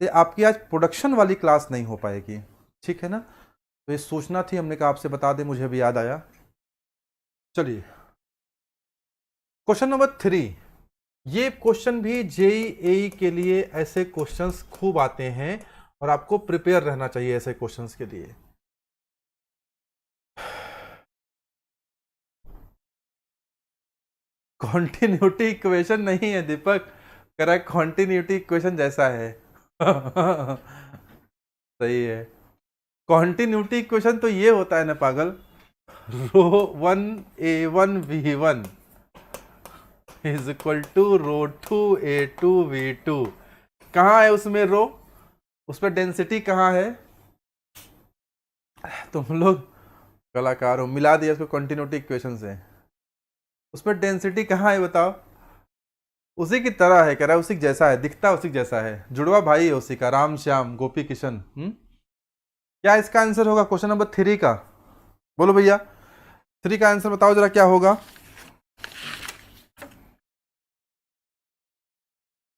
तो आपकी आज प्रोडक्शन वाली क्लास नहीं हो पाएगी, ठीक है ना? तो ये सूचना थी, हमने कहा आपसे बता दें, मुझे भी याद आया। चलिए, क्वेश्चन नंबर 3। ये क्वेश्चन भी जेईई के लिए ऐसे क्वेश्चंस खूब आते हैं और आपको प्रिपेयर रहना चाहिए ऐसे क्वेश्चंस के लिए। कॉन्टिन्यूटी इक्वेशन नहीं है दीपक, करेक्ट, कॉन्टिन्यूटी इक्वेशन जैसा है। सही है। कॉन्टिन्यूटी इक्वेशन तो ये होता है ना पागल, ρ1 a1 v1 is equal to ρ2 a2 v2। कहाँ है उसमें रो? उस पर डेंसिटी कहाँ है? तुम लोग कलाकार हो, मिला दिया उसको कॉन्टिन्यूटी इक्वेशन से। उस पर डेंसिटी कहाँ है बताओ? उसी की तरह है, कह रहा है उसी जैसा है, दिखता उसी जैसा है, जुड़वा भाई है उसी का, राम श्याम गोपी किशन। क्या इसका आंसर होगा क्वेश्चन नंबर 3 का? बोलो भैया, 3 का आंसर बताओ जरा, क्या होगा?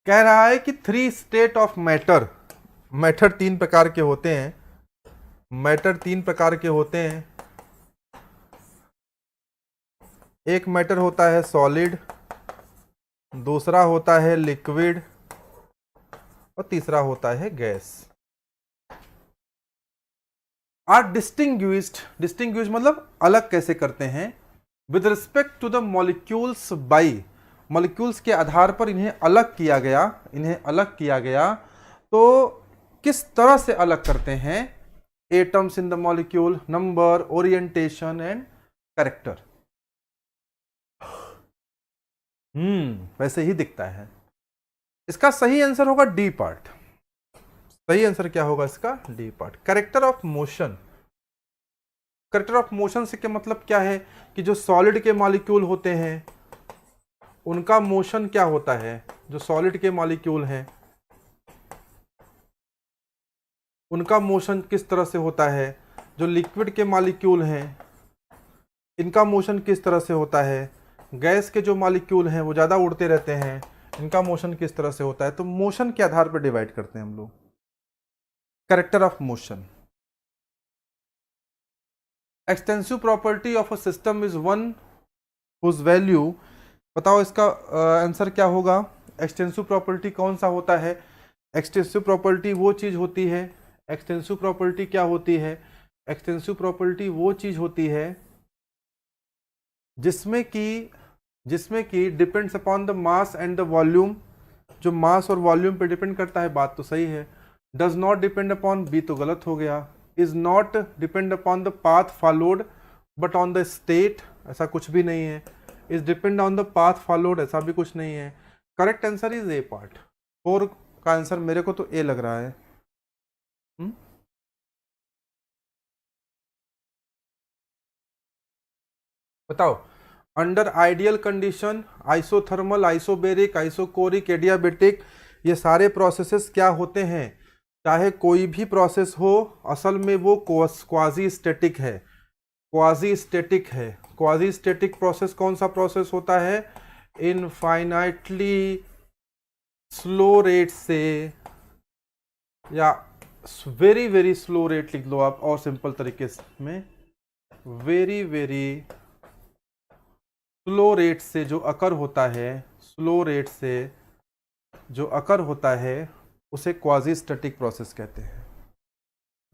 कह रहा है कि 3 स्टेट ऑफ मैटर। मैटर 3 प्रकार के होते हैं। मैटर 3 प्रकार के होते हैं। एक मैटर होता है सॉलिड, दूसरा होता है लिक्विड, और तीसरा होता है गैस। आर डिस्टिंग्विश्ड, डिस्टिंग्विश मतलब अलग कैसे करते हैं? With respect to the molecules by, molecules के आधार पर इन्हें अलग किया गया, इन्हें अलग किया गया। तो किस तरह से अलग करते हैं? Atoms in the molecule, number, orientation and character. वैसे ही दिखता है। इसका सही आंसर होगा डी पार्ट। सही आंसर क्या होगा इसका? D part. Character of motion. Character of motion से क्या मतलब क्या है? कि जो सॉलिड के मॉलिक्यूल होते हैं उनका मोशन क्या होता है? जो सॉलिड के मॉलिक्यूल हैं उनका मोशन किस तरह से होता है? जो लिक्विड के मॉलिक्यूल हैं इनका मोशन किस तरह से होता है? गैस के जो मॉलिक्यूल हैं वो ज़्यादा उड़ते रहते हैं, इनका मोशन किस तरह से होता है? तो मोशन के आधार पर डिवाइड करते हैं हम लोग, character of motion. Extensive property of a system is one whose value, बताओ इसका आंसर क्या होगा? एक्सटेंसिव प्रॉपर्टी कौन सा होता है? एक्सटेंसिव प्रॉपर्टी वो चीज़ होती है, एक्सटेंसिव प्रॉपर्टी क्या होती है? एक्सटेंसिव प्रॉपर्टी वो चीज़ होती है जिसमें कि depends upon the mass and the volume. जो मास और वॉल्यूम पे डिपेंड करता है, बात तो सही है। Does not depend upon, B तो गलत हो गया। Is not depend upon the path followed but on the state, ऐसा कुछ भी नहीं है। Is depend on the path followed, ऐसा भी कुछ नहीं है। Correct answer is A part. 4 का आंसर मेरे को तो ए लग रहा है। बताओ, under ideal condition isothermal, isobaric, isochoric, adiabatic, ये सारे प्रोसेसेस क्या होते हैं? चाहे कोई भी प्रोसेस हो, असल में वो क्वाजी स्टैटिक है। क्वाजी स्टैटिक है। क्वाजी स्टैटिक प्रोसेस कौन सा प्रोसेस होता है? इनफाइनाइटली स्लो रेट से या वेरी वेरी स्लो रेट लिख लो आप, और सिंपल तरीके में वेरी वेरी स्लो रेट से जो अकर होता है, स्लो रेट से जो अकर होता है उसे क्वाजी स्टैटिक प्रोसेस कहते हैं।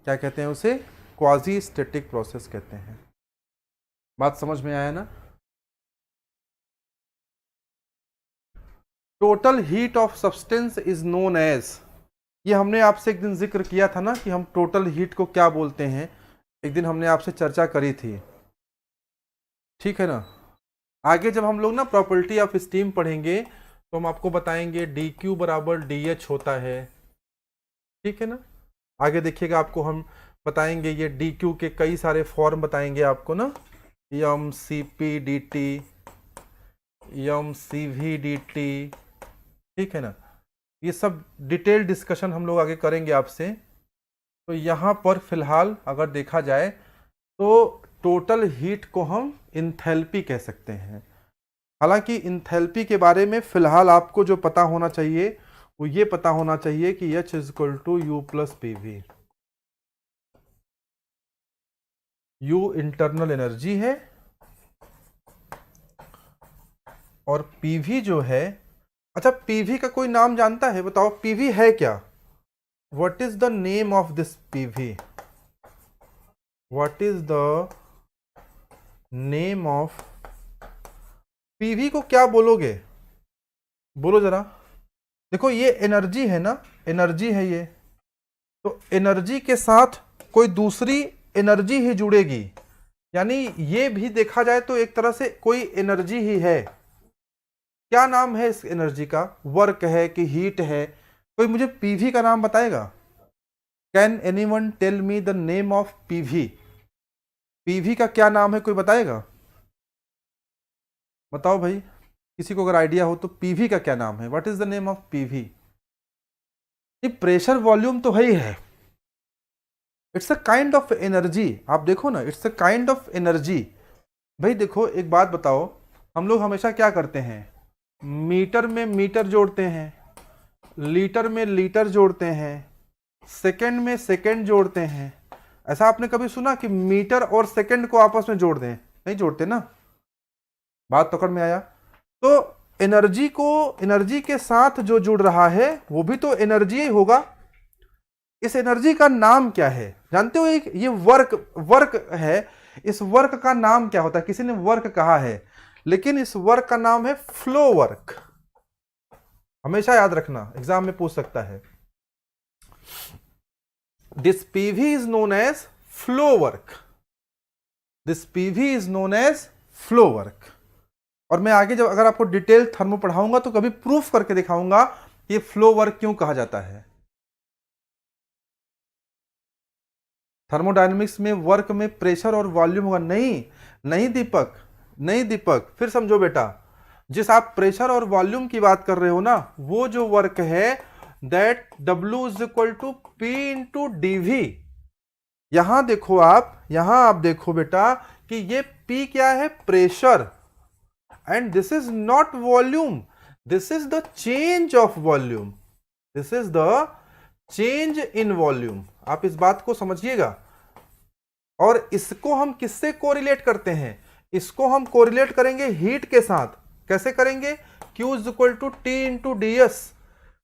क्या कहते हैं उसे? क्वाजी स्टैटिक प्रोसेस कहते हैं। बात समझ में आया ना? Total heat of substance is known as, ये हमने आपसे एक दिन जिक्र किया था ना कि हम टोटल हीट को क्या बोलते हैं, एक दिन हमने आपसे चर्चा करी थी, ठीक है ना। आगे जब हम लोग ना प्रॉपर्टी ऑफ स्टीम पढ़ेंगे तो हम आपको बताएंगे डी क्यू बराबर डी एच होता है, ठीक है ना। आगे देखिएगा आपको हम बताएंगे ये डी क्यू के कई सारे फॉर्म बताएंगे आपको ना, M C P D T, M C V D T, ठीक है ना। ये सब डिटेल डिस्कशन हम लोग आगे करेंगे आपसे। तो यहाँ पर फिलहाल अगर देखा जाए तो टोटल हीट को हम इंथैल्पी कह सकते हैं। हालांकि इंथैल्पी के बारे में फिलहाल आपको जो पता होना चाहिए वो ये पता होना चाहिए कि H is equal to U plus P V. U internal energy है और पीवी जो है, अच्छा पीवी का कोई नाम जानता है? बताओ पीवी है क्या? What is the name of this PV? What is the name of PV को क्या बोलोगे? बोलो जरा। देखो ये एनर्जी है ना, एनर्जी है ये, तो एनर्जी के साथ कोई दूसरी एनर्जी ही जुड़ेगी, यानी ये भी देखा जाए तो एक तरह से कोई एनर्जी ही है। क्या नाम है इस एनर्जी का? वर्क है कि हीट है? कोई मुझे पीवी का नाम बताएगा? Can anyone tell me the name of PV? PV का क्या नाम है, कोई बताएगा? बताओ भाई, किसी को अगर आइडिया हो तो पीवी का क्या नाम है? What is the name of PV? ये प्रेशर वॉल्यूम तो है ही है, it's a kind of energy. आप देखो ना, it's a kind of energy. भाई देखो एक बात बताओ, हम लोग हमेशा क्या करते हैं, मीटर में मीटर जोड़ते हैं, लीटर में लीटर जोड़ते हैं, सेकंड में सेकंड जोड़ते हैं। ऐसा आपने कभी सुना कि मीटर और सेकंड को आपस में जोड़ दें? नहीं जोड़ते ना। बात पकड़ में आया? तो एनर्जी को, एनर्जी के साथ जो जुड़ रहा है वो भी तो एनर्जी ही होगा। इस एनर्जी का नाम क्या है जानते हो? एक ये वर्क है, इस वर्क का नाम क्या होता है? किसी ने वर्क कहा है, लेकिन इस वर्क का नाम है फ्लो वर्क। हमेशा याद रखना, एग्जाम में पूछ सकता है। This PV is known as flow work, this PV is known as flow work. और मैं आगे जब अगर आपको डिटेल थर्मो पढ़ाऊंगा तो कभी प्रूफ करके दिखाऊंगा कि फ्लो वर्क क्यों कहा जाता है। थर्मोडायनेमिक्स में वर्क में प्रेशर और वॉल्यूम होगा? नहीं नहीं दीपक, नहीं दीपक, फिर समझो बेटा। जिस आप प्रेशर और वॉल्यूम की बात कर रहे हो ना, वो जो वर्क है that W is equal to P into DV। यहां देखो आप, यहां आप देखो बेटा कि ये P क्या है? Pressure. And this is not volume, this is the change of volume, this is the change in volume. आप इस बात को समझिएगा। और इसको हम किससे कोरिलेट करते हैं? इसको हम कोरिलेट करेंगे हीट के साथ। कैसे करेंगे? Q is equal to T into DS।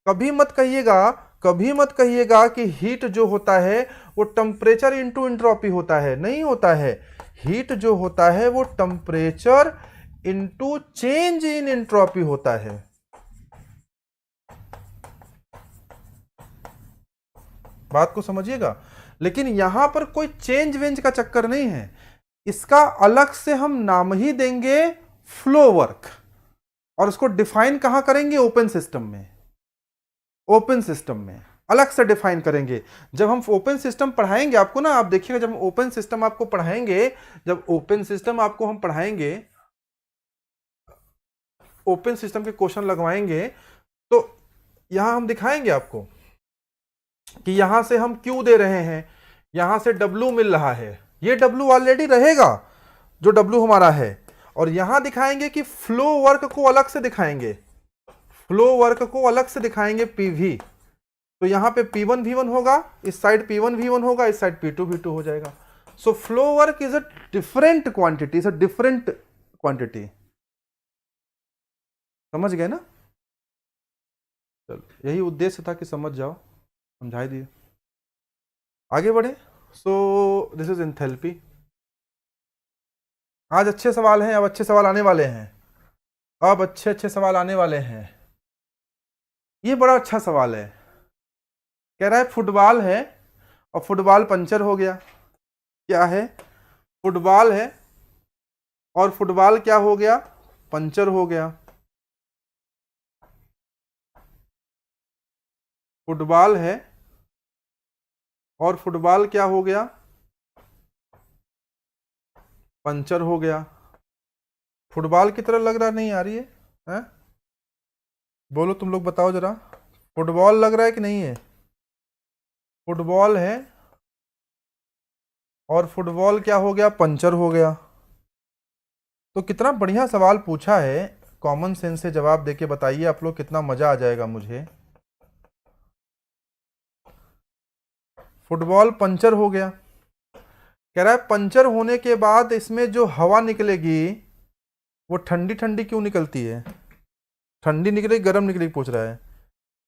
कभी मत कहिएगा, कभी मत कहिएगा कि हीट जो होता है वो टेम्परेचर इंटू एंट्रोपी होता है। नहीं होता है। हीट जो होता है वो temperature into change in entropy होता है। बात को समझिएगा। लेकिन यहां पर कोई चेंज वेंज का चक्कर नहीं है, इसका अलग से हम नाम ही देंगे फ्लो वर्क। और उसको डिफाइन कहां करेंगे? ओपन सिस्टम में। ओपन सिस्टम में अलग से डिफाइन करेंगे। जब हम ओपन सिस्टम पढ़ाएंगे आपको ना, आप देखिएगा जब हम ओपन सिस्टम आपको पढ़ाएंगे, जब ओपन सिस्टम आपको हम पढ़ाएंगे, ओपन सिस्टम के क्वेश्चन लगवाएंगे, तो यहां हम दिखाएंगे आपको कि यहां से हम Q दे रहे हैं, यहां से W मिल रहा है। ये W ऑलरेडी रहेगा जो W हमारा है। और यहां दिखाएंगे कि फ्लो वर्क को अलग से दिखाएंगे, फ्लो वर्क को अलग से दिखाएंगे PV। तो यहाँ पे P1 V1 होगा, इस साइड P1 V1 होगा, इस साइड P2 V2 हो जाएगा। So flow work is a different quantity, is a different quantity. समझ गए ना? चलो यही उद्देश्य था कि समझ जाओ, समझाई दिए, आगे बढ़े। So this is enthalpy. आज अच्छे सवाल हैं, अब अच्छे सवाल आने वाले हैं, अब अच्छे अच्छे सवाल आने वाले हैं। ये बड़ा अच्छा सवाल है, कह रहा है फुटबॉल है और फुटबॉल पंचर हो गया। क्या है? फुटबॉल है और फुटबॉल क्या हो गया? पंचर हो गया। फुटबॉल है और फुटबॉल क्या हो गया? पंचर हो गया। फुटबॉल की तरह लग रहा नहीं, आ रही है, हैं? बोलो तुम लोग, बताओ जरा, फुटबॉल लग रहा है कि नहीं है? फुटबॉल है और फुटबॉल क्या हो गया? पंचर हो गया। तो कितना बढ़िया सवाल पूछा है, कॉमन सेंस से जवाब देके बताइए आप लोग, कितना मजा आ जाएगा मुझे। फुटबॉल पंचर हो गया, कह रहा है पंचर होने के बाद इसमें जो हवा निकलेगी वो ठंडी ठंडी क्यों निकलती है? ठंडी निकलेगी गर्म निकलेगी, पूछ रहा है।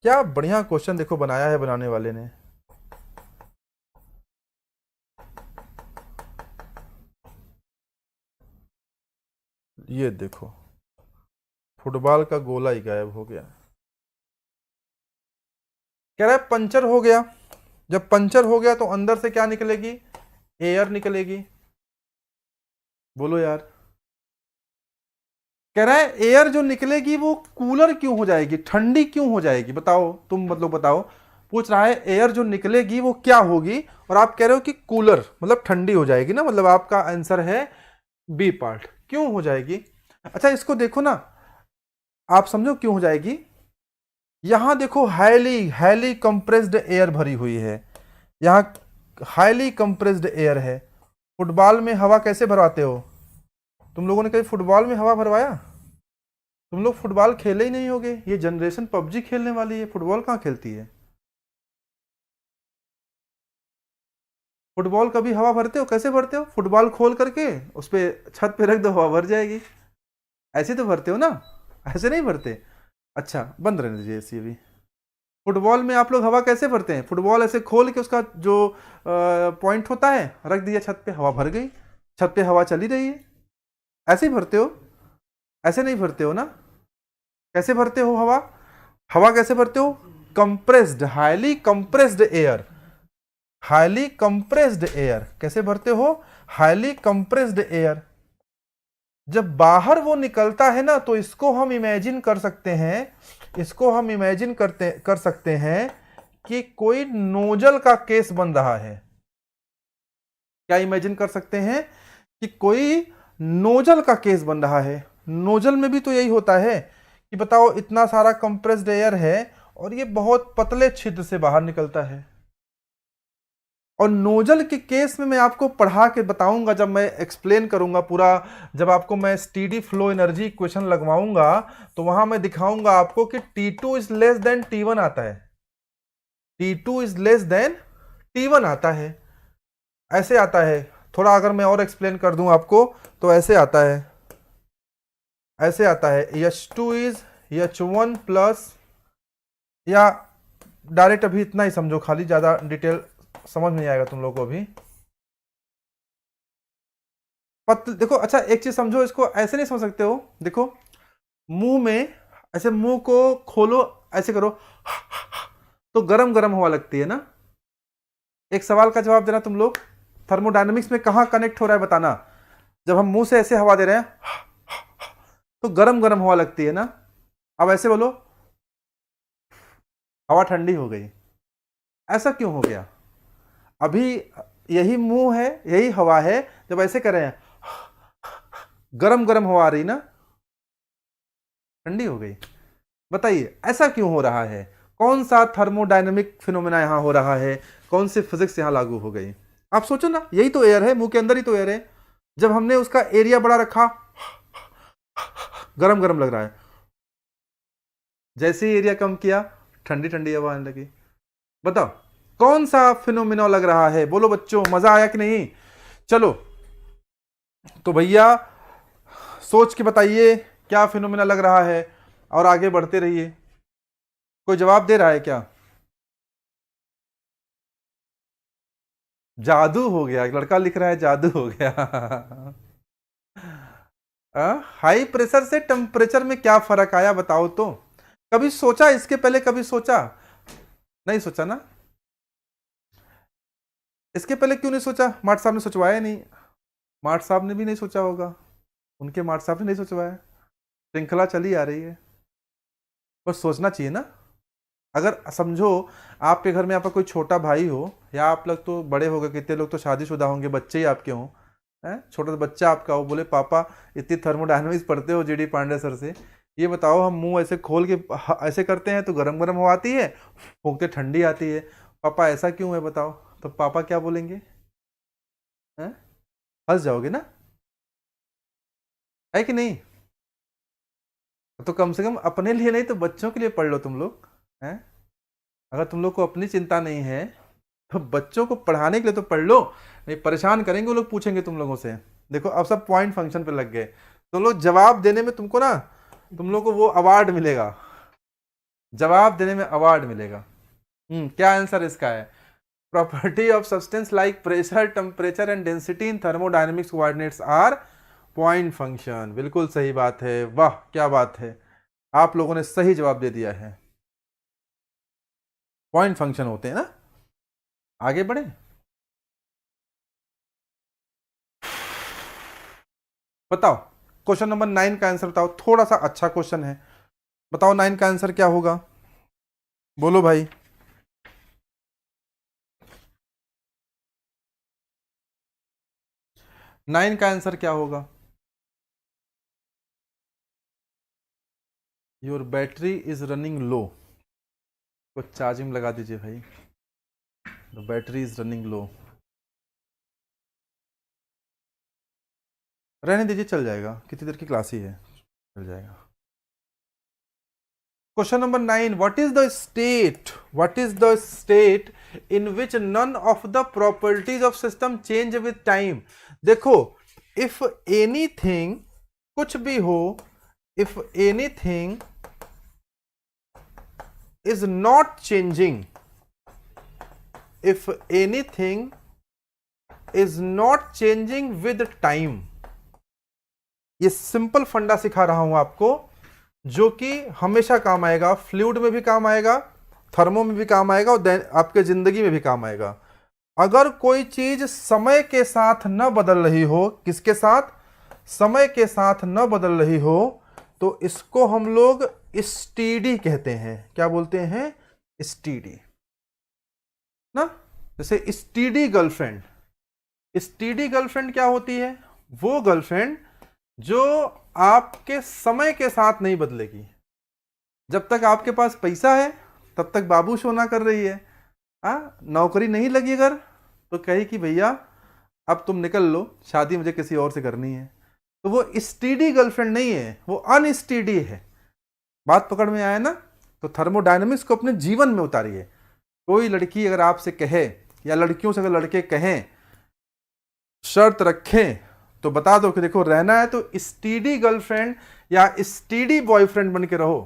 क्या बढ़िया क्वेश्चन देखो बनाया है बनाने वाले ने। ये देखो, फुटबॉल का गोला ही गायब हो गया। कह रहा है पंचर हो गया, जब पंचर हो गया तो अंदर से क्या निकलेगी? एयर निकलेगी। बोलो यार। कह रहा है एयर जो निकलेगी वो कूलर क्यों हो जाएगी, ठंडी क्यों हो जाएगी? बताओ तुम, मतलब बताओ। पूछ रहा है एयर जो निकलेगी वो क्या होगी, और आप कह रहे हो कि कूलर, मतलब ठंडी हो जाएगी ना, मतलब आपका आंसर है बी पार्ट। क्यों हो जाएगी? अच्छा इसको देखो ना, आप समझो क्यों हो जाएगी। यहां देखो हाईली हाईली कंप्रेस्ड एयर भरी हुई है, यहां हाईली कंप्रेस्ड एयर है। फुटबॉल में हवा कैसे भरवाते हो? तुम लोगों ने कभी फुटबॉल में हवा भरवाया? तुम लोग फुटबॉल खेले ही नहीं होगे, ये जनरेशन पबजी खेलने वाली है, फुटबॉल कहाँ खेलती है? फुटबॉल कभी हवा भरते हो? कैसे भरते हो? फुटबॉल खोल करके उस पर छत पे रख दो, हवा भर जाएगी। ऐसे तो भरते हो ना, ऐसे नहीं भरते। अच्छा बंद रहने दीजिए ऐसे भी। फुटबॉल में आप लोग हवा कैसे भरते हैं? फुटबॉल ऐसे खोल के उसका जो पॉइंट होता है रख दिया छत पे, हवा भर गई, छत पे हवा चली रही है। ऐसे ही भरते हो? ऐसे नहीं भरते हो ना। कैसे भरते हो हवा? हवा कैसे भरते हो? Compressed, highly compressed air, highly compressed air. कैसे भरते हो? Highly compressed air. जब बाहर वो निकलता है ना तो इसको हम इमेजिन कर सकते हैं, इसको हम इमेजिन कर सकते हैं कि कोई नोजल का केस बन रहा है। क्या इमेजिन कर सकते हैं? कि कोई नोजल का केस बन रहा है। नोजल में भी तो यही होता है कि बताओ इतना सारा कंप्रेस्ड एयर है और ये बहुत पतले छिद्र से बाहर निकलता है। और नोजल के केस में मैं आपको पढ़ा के बताऊंगा, जब मैं एक्सप्लेन करूंगा पूरा, जब आपको मैं स्टीडी फ्लो एनर्जी इक्वेशन लगवाऊंगा तो वहां मैं दिखाऊंगा आपको कि T2 is less than T1 आता है, T2 is less than T1 आता है। ऐसे आता है, थोड़ा अगर मैं और एक्सप्लेन कर दूं आपको तो ऐसे आता है, ऐसे आता है H2 इज H1 प्लस, या डायरेक्ट अभी इतना ही समझो, खाली ज्यादा डिटेल समझ नहीं आएगा तुम लोगों को अभी। देखो अच्छा एक चीज समझो, इसको ऐसे नहीं समझ सकते हो। देखो मुंह में ऐसे, मुंह को खोलो, ऐसे करो तो गरम गरम हवा लगती है ना। एक सवाल का जवाब देना तुम लोग, थर्मोडायनेमिक्स में कहां कनेक्ट हो रहा है बताना। जब हम मुंह से ऐसे हवा दे रहे हैं तो गरम गरम हवा लगती है ना। अब ऐसे बोलो, हवा ठंडी हो गई। ऐसा क्यों हो गया? अभी यही मुंह है, यही हवा है, जब ऐसे कर रहे हैं गरम गरम हवा आ रही ना, ठंडी हो गई। बताइए ऐसा क्यों हो रहा है? कौन सा थर्मोडायनेमिक फिनोमेना यहां हो रहा है? कौन सी फिजिक्स यहां लागू हो गई? आप सोचो ना, यही तो एयर है, मुंह के अंदर ही तो एयर है। जब हमने उसका एरिया बड़ा रखा, गरम गरम लग रहा है, जैसे ही एरिया कम किया ठंडी ठंडी हवा आने लगी। बताओ कौन सा फिनोमिना लग रहा है, बोलो बच्चों, मजा आया कि नहीं? चलो तो भैया सोच के बताइए क्या फिनोमिना लग रहा है, और आगे बढ़ते रहिए। कोई जवाब दे रहा है क्या? जादू हो गया, लड़का लिख रहा है जादू हो गया। हाई प्रेशर से टेम्परेचर में क्या फर्क आया बताओ तो? कभी सोचा इसके पहले, कभी सोचा? नहीं सोचा ना? इसके पहले क्यों नहीं सोचा? मार्ट साहब ने सोचवाया नहीं? मार्ट साहब ने भी नहीं सोचा होगा, उनके मार्ट साहब ने नहीं सोचवाया। श्रृंखला चली आ रही है, बस सोचना चाहिए ना। अगर समझो आपके घर में आपका कोई छोटा भाई हो, या आप लोग तो बड़े हो गए, कितने लोग तो शादीशुदा होंगे, बच्चे ही आपके हों, हैं, छोटा सा बच्चा आपका हो, बोले पापा इतनी थर्मोडायनामिक्स पढ़ते हो जीडी पांडे सर से, ये बताओ हम मुंह ऐसे खोल के ऐसे करते हैं तो गरम गरम हवा आती है, फूंकते ठंडी आती है, पापा ऐसा क्यों है बताओ? तो पापा क्या बोलेंगे? हैं, हंस जाओगे ना, है कि नहीं? तो कम से कम अपने लिए नहीं तो बच्चों के लिए पढ़ लो तुम लोग, हैं। अगर तुम लोग को अपनी चिंता नहीं है तो बच्चों को पढ़ाने के लिए तो पढ़ लो, नहीं परेशान करेंगे वो लोग, पूछेंगे तुम लोगों से। देखो अब सब पॉइंट फंक्शन पे लग गए, तुम लोग जवाब देने में तुमको ना, तुम लोग को वो अवार्ड मिलेगा, जवाब देने में अवार्ड मिलेगा। क्या आंसर इसका है? Property of substance like pressure, temperature and density in thermodynamics coordinates are point function. बिल्कुल सही बात है, वाह क्या बात है, आप लोगों ने सही जवाब दे दिया है, पॉइंट फंक्शन होते हैं ना। आगे बढ़े, बताओ क्वेश्चन नंबर 9 का आंसर बताओ, थोड़ा सा अच्छा क्वेश्चन है, बताओ 9 का आंसर क्या होगा, बोलो भाई। 9 का आंसर क्या होगा? योर बैटरी इज रनिंग लो, तो चार्जिंग लगा दीजिए भाई, द बैटरी इज रनिंग लो, रहने दीजिए चल जाएगा, कितनी देर की क्लास ही है, चल जाएगा। Question number 9, what is the state in which none of the properties of system change with time. देखो इफ एनीथिंग, कुछ भी हो, if anything is not changing, if anything is not changing with time। ये simple फंडा सिखा रहा हूं आपको, जो कि हमेशा काम आएगा, फ्लूइड में भी काम आएगा, थर्मो में भी काम आएगा, और आपके जिंदगी में भी काम आएगा। अगर कोई चीज समय के साथ न बदल रही हो, किसके साथ? समय के साथ न बदल रही हो, तो इसको हम लोग स्टीडी कहते हैं। क्या बोलते हैं? स्टीडी ना। जैसे स्टीडी गर्लफ्रेंड, स्टीडी गर्लफ्रेंड क्या होती है? वो गर्लफ्रेंड जो आपके समय के साथ नहीं बदलेगी। जब तक आपके पास पैसा है तब तक बाबू सोना कर रही है, नौकरी नहीं लगी अगर तो कही कि भैया अब तुम निकल लो, शादी मुझे किसी और से करनी है। तो वो स्टीडी गर्लफ्रेंड नहीं है, वो अनस्टीडी है। बात पकड़ में आया ना? तो थर्मोडायनेमिक्स को अपने जीवन में उतारिए। कोई लड़की अगर आपसे कहे, या लड़कियों से अगर लड़के कहें, शर्त रखें, तो बता दो कि देखो रहना है तो स्टीडी गर्लफ्रेंड या स्टीडी बॉयफ्रेंड बन के रहो।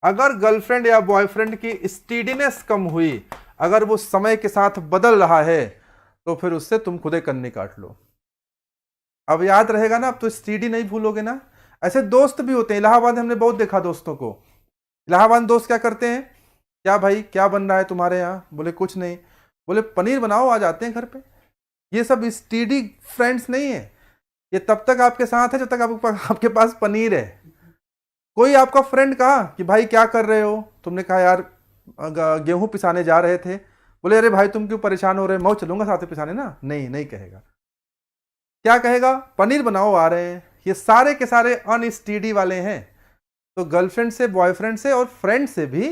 अगर गर्लफ्रेंड या बॉयफ्रेंड की स्टीडीनेस कम हुई, अगर वो समय के साथ बदल रहा है, तो फिर उससे तुम खुदे कन्नी काट लो। अब याद रहेगा ना, अब तो स्टीडी नहीं भूलोगे ना। ऐसे दोस्त भी होते हैं, इलाहाबाद में हमने बहुत देखा दोस्तों को। इलाहाबाद दोस्त क्या करते हैं, क्या भाई क्या बन रहा है तुम्हारे यहाँ? बोले कुछ नहीं। बोले पनीर बनाओ, आ जाते हैं घर पे। ये सब स्टीडी फ्रेंड्स नहीं है, ये तब तक आपके साथ है जब तक आपके पास पनीर है। कोई आपका फ्रेंड कहा कि भाई क्या कर रहे हो, तुमने कहा यार गेहूं पिसाने जा रहे थे। बोले अरे भाई तुम क्यों परेशान हो रहे, मैं चलूंगा साथ में पिसाने ना। नहीं नहीं कहेगा, क्या कहेगा? पनीर बनाओ, आ रहे हैं। ये सारे के सारे अनस्टीडी वाले हैं। तो गर्लफ्रेंड से, बॉयफ्रेंड से और फ्रेंड से भी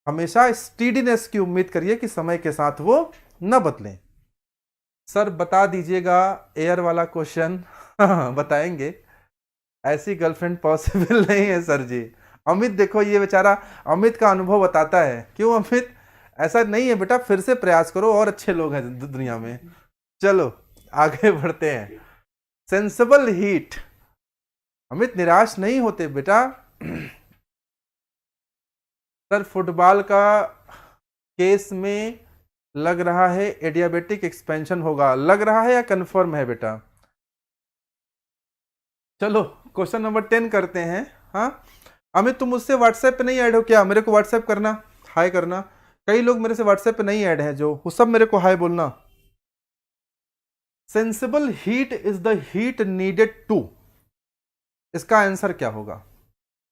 हमेशा स्टीडीनेस की उम्मीद करिए कि समय के साथ वो न बदलें। सर बता दीजिएगा एयर वाला क्वेश्चन। बताएंगे, ऐसी गर्लफ्रेंड पॉसिबल नहीं है सर जी। अमित देखो, ये बेचारा अमित का अनुभव बताता है। क्यों अमित? ऐसा नहीं है बेटा, फिर से प्रयास करो, और अच्छे लोग हैं दुनिया में। चलो आगे बढ़ते हैं। सेंसिबल हीट, अमित निराश नहीं होते बेटा। सर फुटबॉल का केस में लग रहा है एडियाबेटिक एक्सपेंशन होगा, लग रहा है या कंफर्म है बेटा? चलो क्वेश्चन नंबर 10 करते हैं। हाँ अमित तुम मुझसे व्हाट्सएप पे नहीं ऐड हो क्या? मेरे को व्हाट्सएप करना, हाय करना। कई लोग मेरे से व्हाट्सएप पे नहीं ऐड हैं जो, वो सब मेरे को हाय बोलना। Sensible heat is the heat needed to, इसका आंसर क्या होगा?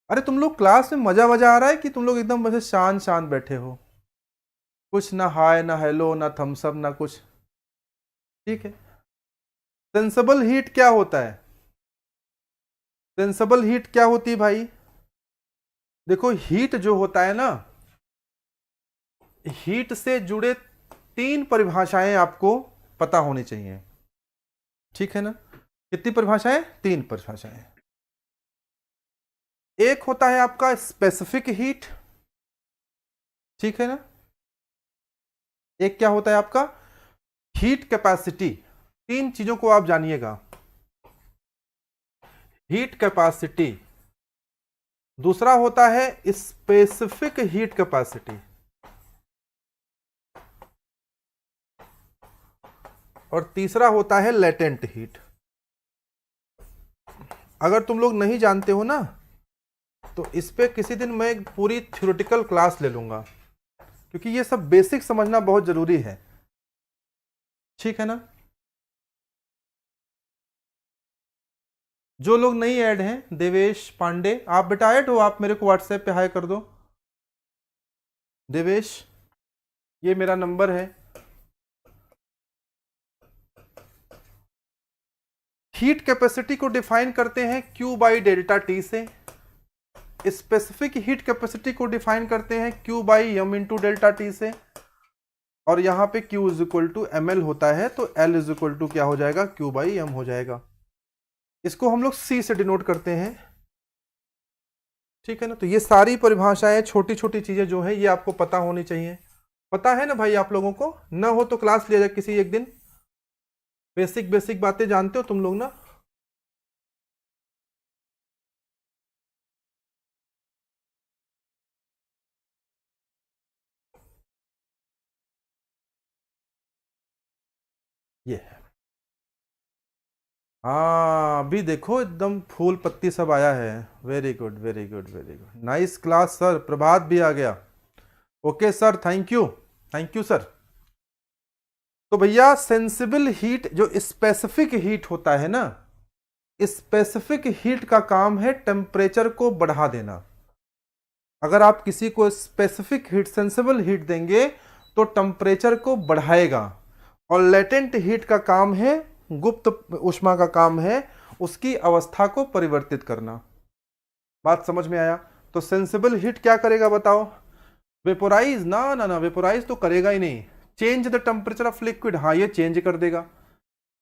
अरे तुम लोग क्लास में मजा मजा आ रहा है कि तुम लोग एकदम वैसे शांत शांत बैठे हो, कुछ ना हाय ना हेलो ना थम्सअप ना कुछ? ठीक है, सेंसिबल हीट क्या होता है? सेंसिबल हीट क्या होती है भाई? देखो हीट जो होता है ना, हीट से जुड़े 3 परिभाषाएं आपको पता होनी चाहिए, ठीक है ना? कितनी परिभाषाएं? 3 परिभाषाएं। एक होता है आपका स्पेसिफिक हीट, ठीक है ना? एक क्या होता है आपका? Heat capacity. 3 चीजों को आप जानिएगा, हीट कैपेसिटी, दूसरा होता है स्पेसिफिक हीट कैपेसिटी, और तीसरा होता है लेटेंट हीट। अगर तुम लोग नहीं जानते हो ना, तो इस पे किसी दिन मैं एक पूरी थ्योरेटिकल क्लास ले लूंगा, क्योंकि ये सब बेसिक समझना बहुत जरूरी है, ठीक है ना? जो लोग नहीं ऐड हैं, देवेश पांडे, आप बेटा ऐड हो, आप मेरे को व्हाट्सएप पे हाय कर दो। देवेश, ये मेरा नंबर है। हीट कैपेसिटी को डिफाइन करते हैं Q बाई डेल्टा टी से, स्पेसिफिक हीट कैपेसिटी को डिफाइन करते हैं Q by M into delta T से, और यहां पे Q is equal to M L होता है, तो L इज इक्वल टू क्या हो जाएगा? Q बाई एम हो जाएगा। इसको हम लोग C से डिनोट करते हैं, ठीक है ना? तो ये सारी परिभाषाएं, छोटी छोटी चीजें जो है, ये आपको पता होनी चाहिए। पता है ना भाई आप लोगों को? ना हो तो क्लास लिया जाए किसी एक दिन, बेसिक बेसिक बातें जानते हो तुम लोग ना? ये है। हाँ अभी देखो एकदम फूल पत्ती सब आया है। Very good very good very good, nice class sir. Prabhat भी आ गया। Okay sir, thank you sir. तो भैया सेंसिबल हीट, जो स्पेसिफिक हीट होता है ना, स्पेसिफिक हीट का काम है टेम्परेचर को बढ़ा देना। अगर आप किसी को स्पेसिफिक हीट, सेंसिबल हीट देंगे तो टेम्परेचर को बढ़ाएगा, और लेटेंट हीट का काम है, गुप्त ऊष्मा का काम है उसकी अवस्था को परिवर्तित करना। बात समझ में आया? तो सेंसिबल हीट क्या करेगा बताओ? वेपोराइज? ना ना ना, वेपोराइज तो करेगा ही नहीं। Change the temperature of liquid, हाँ ये चेंज कर देगा।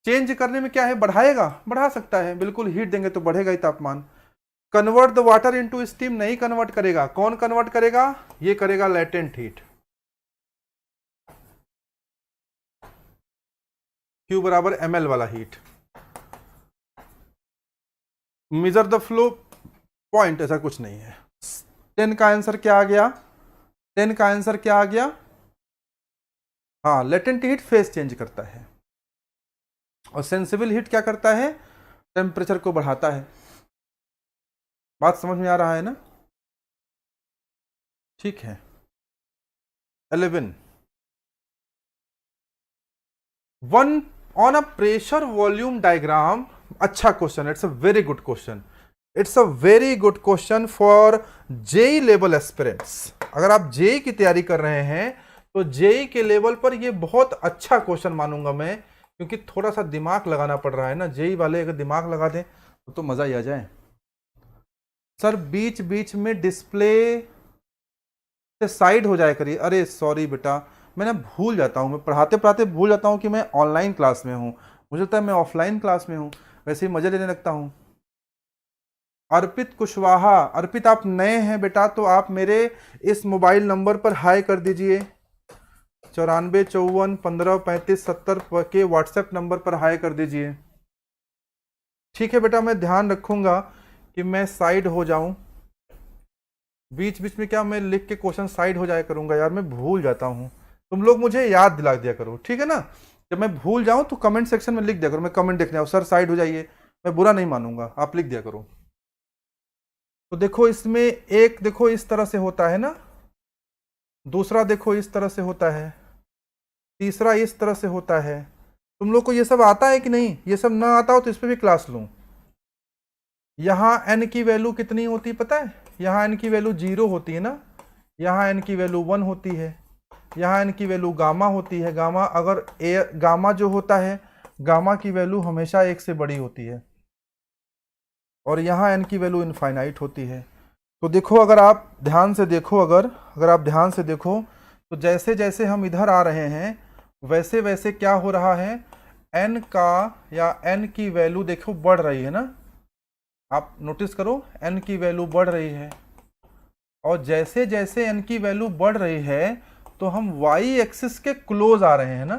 चेंज करने में क्या है? बढ़ाएगा, बढ़ा सकता है बिल्कुल, हीट देंगे तो बढ़ेगा ही तापमान। Convert the water into steam, नहीं कन्वर्ट करेगा। कौन कन्वर्ट करेगा? ये करेगा लेटेंट हीट। Q बराबर ml वाला heat. Measure the flow point, ऐसा कुछ नहीं है। 10 का आंसर क्या आ गया? 10 का आंसर क्या आ गया? हाँ, लेटेंट हीट फेज चेंज करता है, और सेंसिबल हीट क्या करता है? टेम्परेचर को बढ़ाता है। बात समझ में आ रहा है ना? ठीक है। 11, one on a pressure volume diagram. अच्छा question, it's a very good question, it's a very good question for JE level aspirants. अगर आप जेई की तैयारी कर रहे हैं तो जेई के लेवल पर ये बहुत अच्छा क्वेश्चन मानूंगा मैं, क्योंकि थोड़ा सा दिमाग लगाना पड़ रहा है ना। जेई वाले अगर दिमाग लगा दें तो मजा ही आ जाए। सर बीच बीच में डिस्प्ले से साइड हो जाए करिए। अरे सॉरी बेटा, मैं ना भूल जाता हूँ, मैं पढ़ाते पढ़ाते भूल जाता हूँ कि मैं ऑनलाइन क्लास में हूँ, मुझे लगता है मैं ऑफलाइन क्लास में हूँ, वैसे ही मजे लेने लगता हूँ। अर्पित कुशवाहा, अर्पित आप नए हैं बेटा, तो आप मेरे इस मोबाइल नंबर पर हाई कर दीजिए। 9454153570 के व्हाट्सएप नंबर पर हाई कर दीजिए। ठीक है बेटा, मैं ध्यान रखूंगा कि मैं साइड हो जाऊं, बीच बीच में क्या मैं लिख के क्वेश्चन साइड हो जाया करूंगा यार, मैं भूल जाता हूं। तुम लोग मुझे याद दिला दिया करो, ठीक है ना। जब मैं भूल जाऊं तो कमेंट सेक्शन में लिख दिया करो, मैं कमेंट देखने आऊं, सर साइड हो जाइए, मैं बुरा नहीं मानूंगा, आप लिख दिया करो। तो देखो इसमें एक देखो इस तरह से होता है ना, दूसरा देखो इस तरह से होता है, तीसरा इस तरह से होता है। तुम लोग को ये सब आता है कि नहीं? ये सब ना आता हो तो इस पर भी क्लास लूं। यहाँ n की वैल्यू कितनी होती है पता है? यहाँ n की वैल्यू 0 होती है ना, यहाँ n की वैल्यू 1 होती है, यहाँ n की वैल्यू गामा होती है। गामा अगर गामा जो होता है, गामा की वैल्यू हमेशा 1 से बड़ी होती है, और यहाँ n की वैल्यू इनफाइनाइट होती है। तो देखो अगर आप ध्यान से देखो, अगर आप ध्यान से देखो तो जैसे जैसे हम इधर आ रहे हैं वैसे वैसे क्या हो रहा है, n का या n की वैल्यू देखो बढ़ रही है ना, आप नोटिस करो n की वैल्यू बढ़ रही है। और जैसे जैसे n की वैल्यू बढ़ रही है तो हम y एक्सिस के क्लोज आ रहे हैं ना,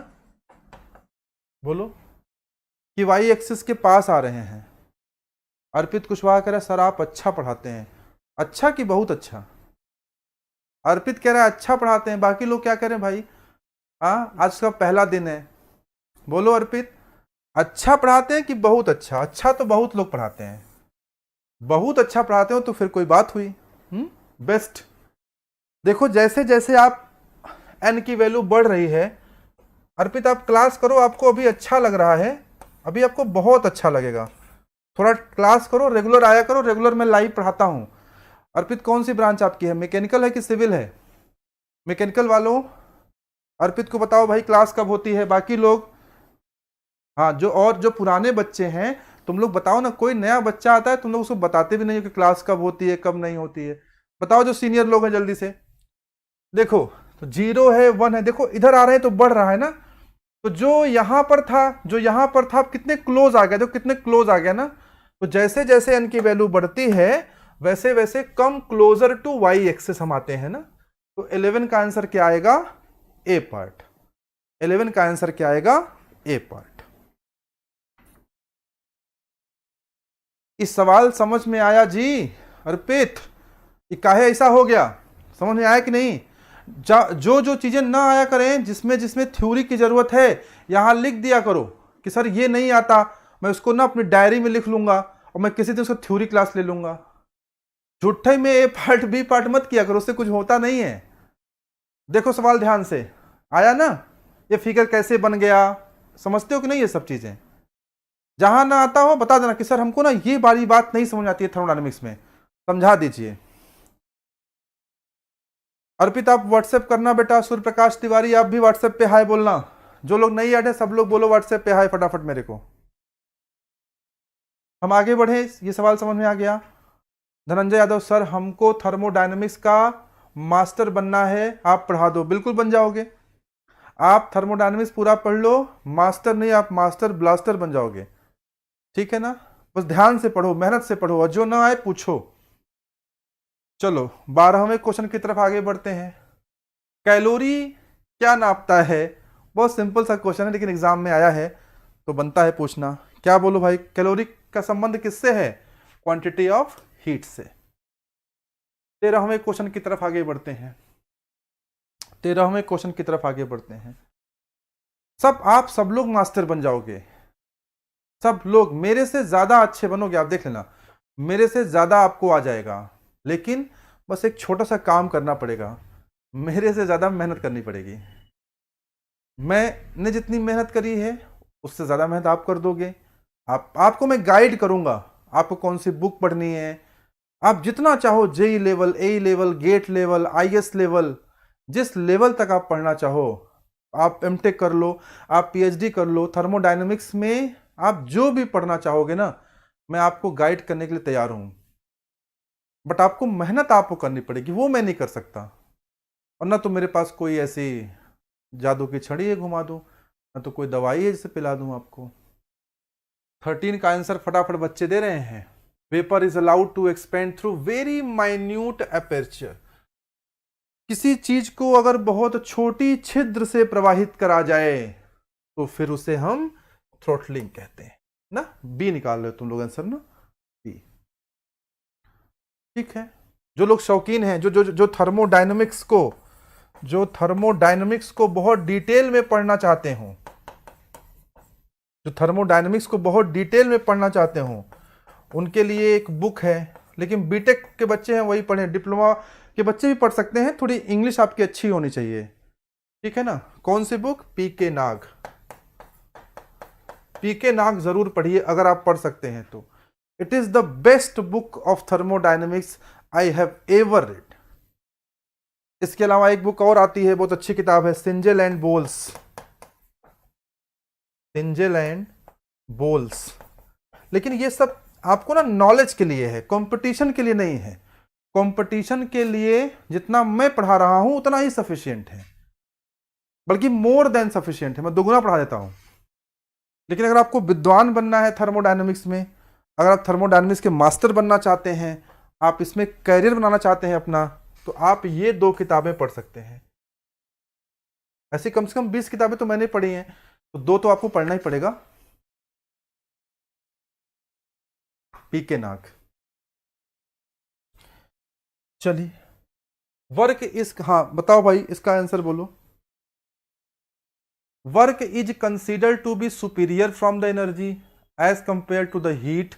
बोलो कि y एक्सिस के पास आ रहे हैं। अर्पित कुशवाहा कह रहा है सर आप अच्छा पढ़ाते हैं। अच्छा कि बहुत अच्छा? अर्पित कह रहा है अच्छा पढ़ाते हैं, बाकी लोग क्या कह रहे हैं भाई? आज का पहला दिन है, बोलो अर्पित, अच्छा पढ़ाते हैं कि बहुत अच्छा? अच्छा तो बहुत लोग पढ़ाते हैं, बहुत अच्छा पढ़ाते हो तो फिर कोई बात हुई। बेस्ट। देखो जैसे जैसे आप n की वैल्यू बढ़ रही है, अर्पित आप क्लास करो, आपको अभी अच्छा लग रहा है, अभी आपको बहुत अच्छा लगेगा, थोड़ा क्लास करो, रेगुलर आया करो, रेगुलर मैं लाइव पढ़ाता हूं। अर्पित कौन सी ब्रांच आपकी है, मैकेनिकल है कि सिविल है? मैकेनिकल वालों अर्पित को बताओ भाई क्लास कब होती है। बाकी लोग हाँ, जो पुराने बच्चे हैं तुम लोग बताओ ना, कोई नया बच्चा आता है तुम लोग उसको बताते भी नहीं हो कि क्लास कब होती है कब नहीं होती है। बताओ जो सीनियर लोग हैं जल्दी से। देखो तो 0 है 1 है, देखो इधर आ रहे हैं तो बढ़ रहा है ना, तो जो यहां पर था अब कितने क्लोज आ गया, देखो कितने क्लोज आ गया ना। तो जैसे जैसे n की वैल्यू बढ़ती है वैसे वैसे कम क्लोजर टू y एक्सिस हम आते हैं ना। तो 11 का आंसर क्या आएगा? ए पार्ट। 11 का आंसर क्या आएगा? ए पार्ट। इस सवाल समझ में आया जी? अर्पित ये काहे ऐसा हो गया, समझ में आया कि नहीं? जो जो चीजें ना आया करें, जिसमें जिसमें थ्योरी की जरूरत है यहां लिख दिया करो कि सर ये नहीं आता, मैं उसको ना अपनी डायरी में लिख लूंगा और मैं किसी दिन उसको थ्योरी क्लास ले लूंगा। झूठे में ए पार्ट बी पार्ट मत किया करो, उससे कुछ होता नहीं है। देखो सवाल ध्यान से आया ना, ये फिगर कैसे बन गया, समझते हो कि नहीं? ये सब चीजें जहां ना आता हो बता देना कि सर हमको ना ये बारी बात नहीं समझ आती है थर्मोडायनेमिक्स में, समझा दीजिए। अर्पित आप व्हाट्सएप करना बेटा। सूर्य प्रकाश तिवारी आप भी व्हाट्सएप पे हाय बोलना। जो लोग नहीं ऐड है सब लोग बोलो व्हाट्सएप पे हाय फटाफट मेरे को। हम आगे बढ़े, ये सवाल समझ में आ गया। धनंजय यादव सर हमको थर्मोडायनेमिक्स का मास्टर बनना है, आप पढ़ा दो। बिल्कुल बन जाओगे, आप थर्मोडायनेमिक्स पूरा पढ़ लो, मास्टर नहीं आप मास्टर ब्लास्टर बन जाओगे, ठीक है ना। बस ध्यान से पढ़ो, मेहनत से पढ़ो, और जो ना आए पूछो। चलो 12वें क्वेश्चन की तरफ आगे बढ़ते हैं। कैलोरी क्या नापता है? बहुत सिंपल सा क्वेश्चन है लेकिन एग्जाम में आया है तो बनता है पूछना। क्या बोलो भाई, कैलोरी का संबंध किससे है? क्वांटिटी ऑफ हीट से। 13वें क्वेश्चन की तरफ आगे बढ़ते हैं। 13वें क्वेश्चन की तरफ आगे बढ़ते हैं। आप सब लोग मास्टर बन जाओगे, सब लोग मेरे से ज्यादा अच्छे बनोगे, आप देख लेना मेरे से ज्यादा आपको आ जाएगा। लेकिन बस एक छोटा सा काम करना पड़ेगा, मेरे से ज्यादा मेहनत करनी पड़ेगी। मैंने जितनी मेहनत करी है उससे ज्यादा मेहनत आप कर दोगे। आपको मैं गाइड करूंगा, आपको कौन सी बुक पढ़नी है, आप जितना चाहो JE level, A level, GATE level, IAS level, जिस लेवल तक आप पढ़ना चाहो आप एमटेक कर लो, आप पीएचडी कर लो। थर्मोडायनेमिक्स में आप जो भी पढ़ना चाहोगे ना, मैं आपको गाइड करने के लिए तैयार हूं। बट आपको मेहनत आपको करनी पड़ेगी, वो मैं नहीं कर सकता। और ना तो मेरे पास कोई ऐसी जादू की छड़ी है घुमा दूं, ना तो कोई दवाई है जिसे पिला दूं आपको। 13 का आंसर फटाफट बच्चे दे रहे हैं। Vapour is allowed to expand through very minute aperture. किसी चीज को अगर बहुत छोटी छिद्र से प्रवाहित करा जाए तो फिर उसे हम थ्रोटलिंग कहते हैं ना। बी निकाल रहे हो तुम लोग आंसर ना, बी। ठीक है, जो लोग शौकीन हैं, जो थर्मोडायनेमिक्स को बहुत डिटेल में पढ़ना चाहते हो, जो थर्मोडायनेमिक्स को बहुत डिटेल में पढ़ना चाहते हो, उनके लिए एक बुक है, लेकिन बीटेक के बच्चे हैं वही पढ़ें, डिप्लोमा के बच्चे भी पढ़ सकते हैं, थोड़ी इंग्लिश आपकी अच्छी होनी चाहिए। ठीक है ना। कौन सी बुक? पीके नाग। पीके नाग जरूर पढ़िए अगर आप पढ़ सकते हैं तो। It is the best book of thermodynamics I have ever read. इसके अलावा एक बुक और आती है, बहुत अच्छी किताब है, Cengel and Boles. Cengel and Boles. लेकिन ये सब आपको ना नॉलेज के लिए है, कंपटीशन के लिए नहीं है। कंपटीशन के लिए जितना मैं पढ़ा रहा हूं उतना ही सफिशिएंट है, बल्कि मोर देन सफिशिएंट है, मैं दोगुना पढ़ा देता हूं। लेकिन अगर आपको विद्वान बनना है थर्मोडायनेमिक्स में, अगर आप थर्मोडायनेमिक्स के मास्टर बनना चाहते हैं, आप इसमें कैरियर बनाना चाहते हैं अपना, तो आप ये 2 किताबें पढ़ सकते हैं। ऐसी कम से कम 20 किताबें तो मैंने पढ़ी हैं, तो 2 तो आपको पढ़ना ही पड़ेगा। पीके नाग। चलिए, वर्क इज, हाँ बताओ भाई इसका आंसर बोलो। Work is considered to be superior from the energy as compare to the heat.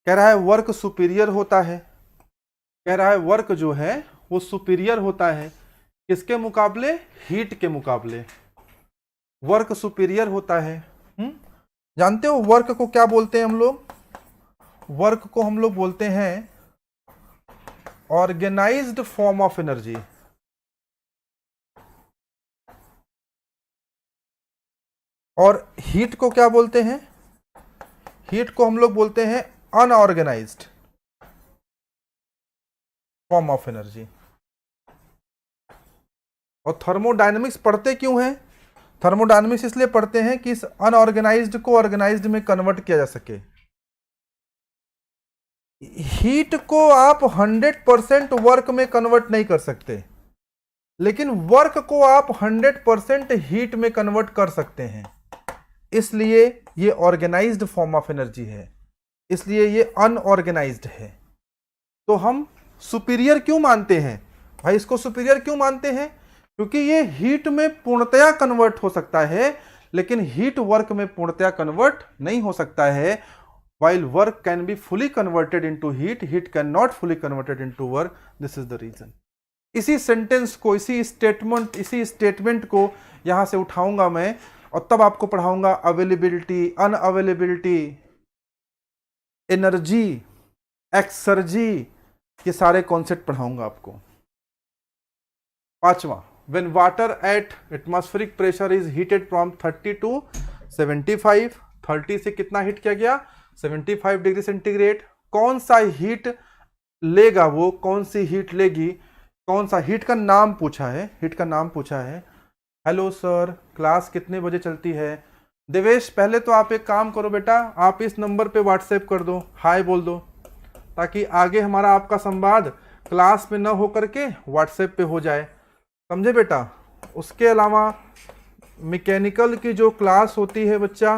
कह रहा है वर्क सुपीरियर होता है, कह रहा है वर्क जो है वो सुपीरियर होता है किसके मुकाबले? हीट के मुकाबले वर्क सुपीरियर होता है। जानते हो वर्क को क्या बोलते हैं हम लोग? वर्क को हम लोग बोलते हैं ऑर्गेनाइज्ड फॉर्म ऑफ एनर्जी। और हीट को क्या बोलते हैं? हीट को हम लोग बोलते हैं अनऑर्गेनाइज्ड फॉर्म ऑफ एनर्जी। और थर्मोडायनेमिक्स पढ़ते क्यों हैं? थर्मोडायनेमिक्स इसलिए पढ़ते हैं कि इस अनऑर्गेनाइज्ड को ऑर्गेनाइज्ड में कन्वर्ट किया जा सके। हीट को आप 100% वर्क में कन्वर्ट नहीं कर सकते, लेकिन वर्क को आप 100% हीट में कन्वर्ट कर सकते हैं। इसलिए ये ऑर्गेनाइज्ड फॉर्म ऑफ एनर्जी है, इसलिए ये अनऑर्गेनाइज्ड है। तो हम सुपीरियर क्यों मानते हैं भाई? इसको सुपीरियर क्यों मानते हैं? क्योंकि ये हीट में पूर्णतया कन्वर्ट हो सकता है, लेकिन हीट वर्क में पूर्णतया कन्वर्ट नहीं हो सकता है। while work can be fully converted into heat, heat cannot fully converted into work. This is the reason. इसी सेंटेंस को, इसी स्टेटमेंट को यहां से उठाऊंगा मैं, और तब आपको पढ़ाऊंगा अवेलेबिलिटी, अनअवेलेबिलिटी, एनर्जी, एक्सर्जी, ये सारे कॉन्सेप्ट पढ़ाऊंगा आपको। 5वां, when water at atmospheric pressure is heated from 30 to 75, 30 से कितना हीट किया गया? 75 डिग्री सेंटीग्रेड। कौन सा हीट लेगा वो, कौन सी हीट लेगी, कौन सा हीट का नाम पूछा है, हीट का नाम पूछा है। हेलो सर, क्लास कितने बजे चलती है? देवेश, पहले तो आप एक काम करो बेटा, आप इस नंबर पे व्हाट्सएप कर दो, हाय बोल दो, ताकि आगे हमारा आपका संवाद क्लास में न हो करके व्हाट्सएप पे हो जाए, समझे बेटा। उसके अलावा मैकेनिकल की जो क्लास होती है बच्चा,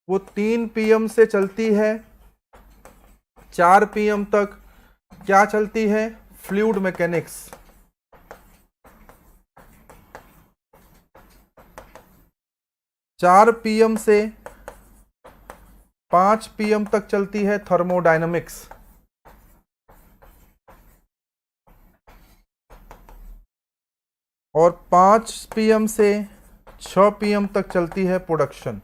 वो 3 PM से चलती है 4 PM तक। क्या चलती है? Fluid mechanics. चार PM से 5 PM तक चलती है थर्मोडायनेमिक्स। और 5 PM से 6 PM तक चलती है प्रोडक्शन।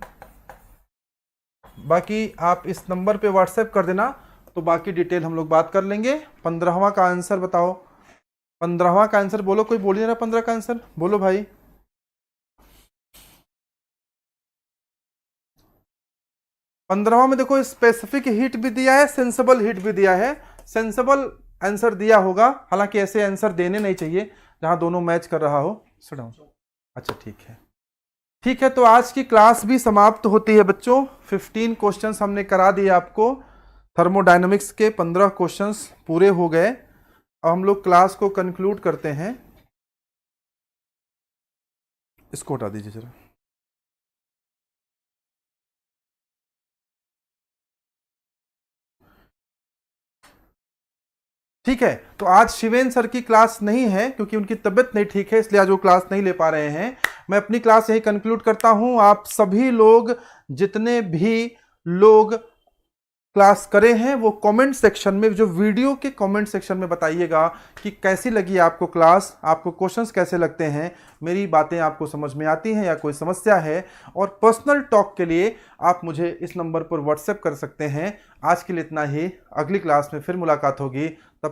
बाकी आप इस नंबर पे व्हाट्सएप कर देना, तो बाकी डिटेल हम लोग बात कर लेंगे। 15वां का आंसर बताओ, 15वां का आंसर बोलो, कोई बोलिए ना 15 का आंसर बोलो भाई। 15वां में देखो स्पेसिफिक हीट भी दिया है, सेंसिबल हीट भी दिया है। सेंसिबल आंसर दिया होगा, हालांकि ऐसे आंसर देने नहीं चाहिए जहां दोनों मैच कर रहा हो। अच्छा ठीक है, ठीक है। तो आज की क्लास भी समाप्त होती है बच्चों। 15 क्वेश्चंस हमने करा दिए आपको, थर्मोडायनेमिक्स के 15 क्वेश्चंस पूरे हो गए। अब हम लोग क्लास को कंक्लूड करते हैं। इसको हटा दीजिए जरा। ठीक है, तो आज शिवेन सर की क्लास नहीं है क्योंकि उनकी तबीयत नहीं ठीक है, इसलिए आज वो क्लास नहीं ले पा रहे हैं। मैं अपनी क्लास यही कंक्लूड करता हूं। आप सभी लोग, जितने भी लोग क्लास करे हैं, वो कमेंट सेक्शन में, जो वीडियो के कमेंट सेक्शन में बताइएगा कि कैसी लगी आपको क्लास, आपको क्वेश्चंस कैसे लगते हैं, मेरी बातें आपको समझ में आती हैं या कोई समस्या है। और पर्सनल टॉक के लिए आप मुझे इस नंबर पर व्हाट्सएप कर सकते हैं। आज के लिए इतना ही, अगली क्लास में फिर मुलाकात होगी। तब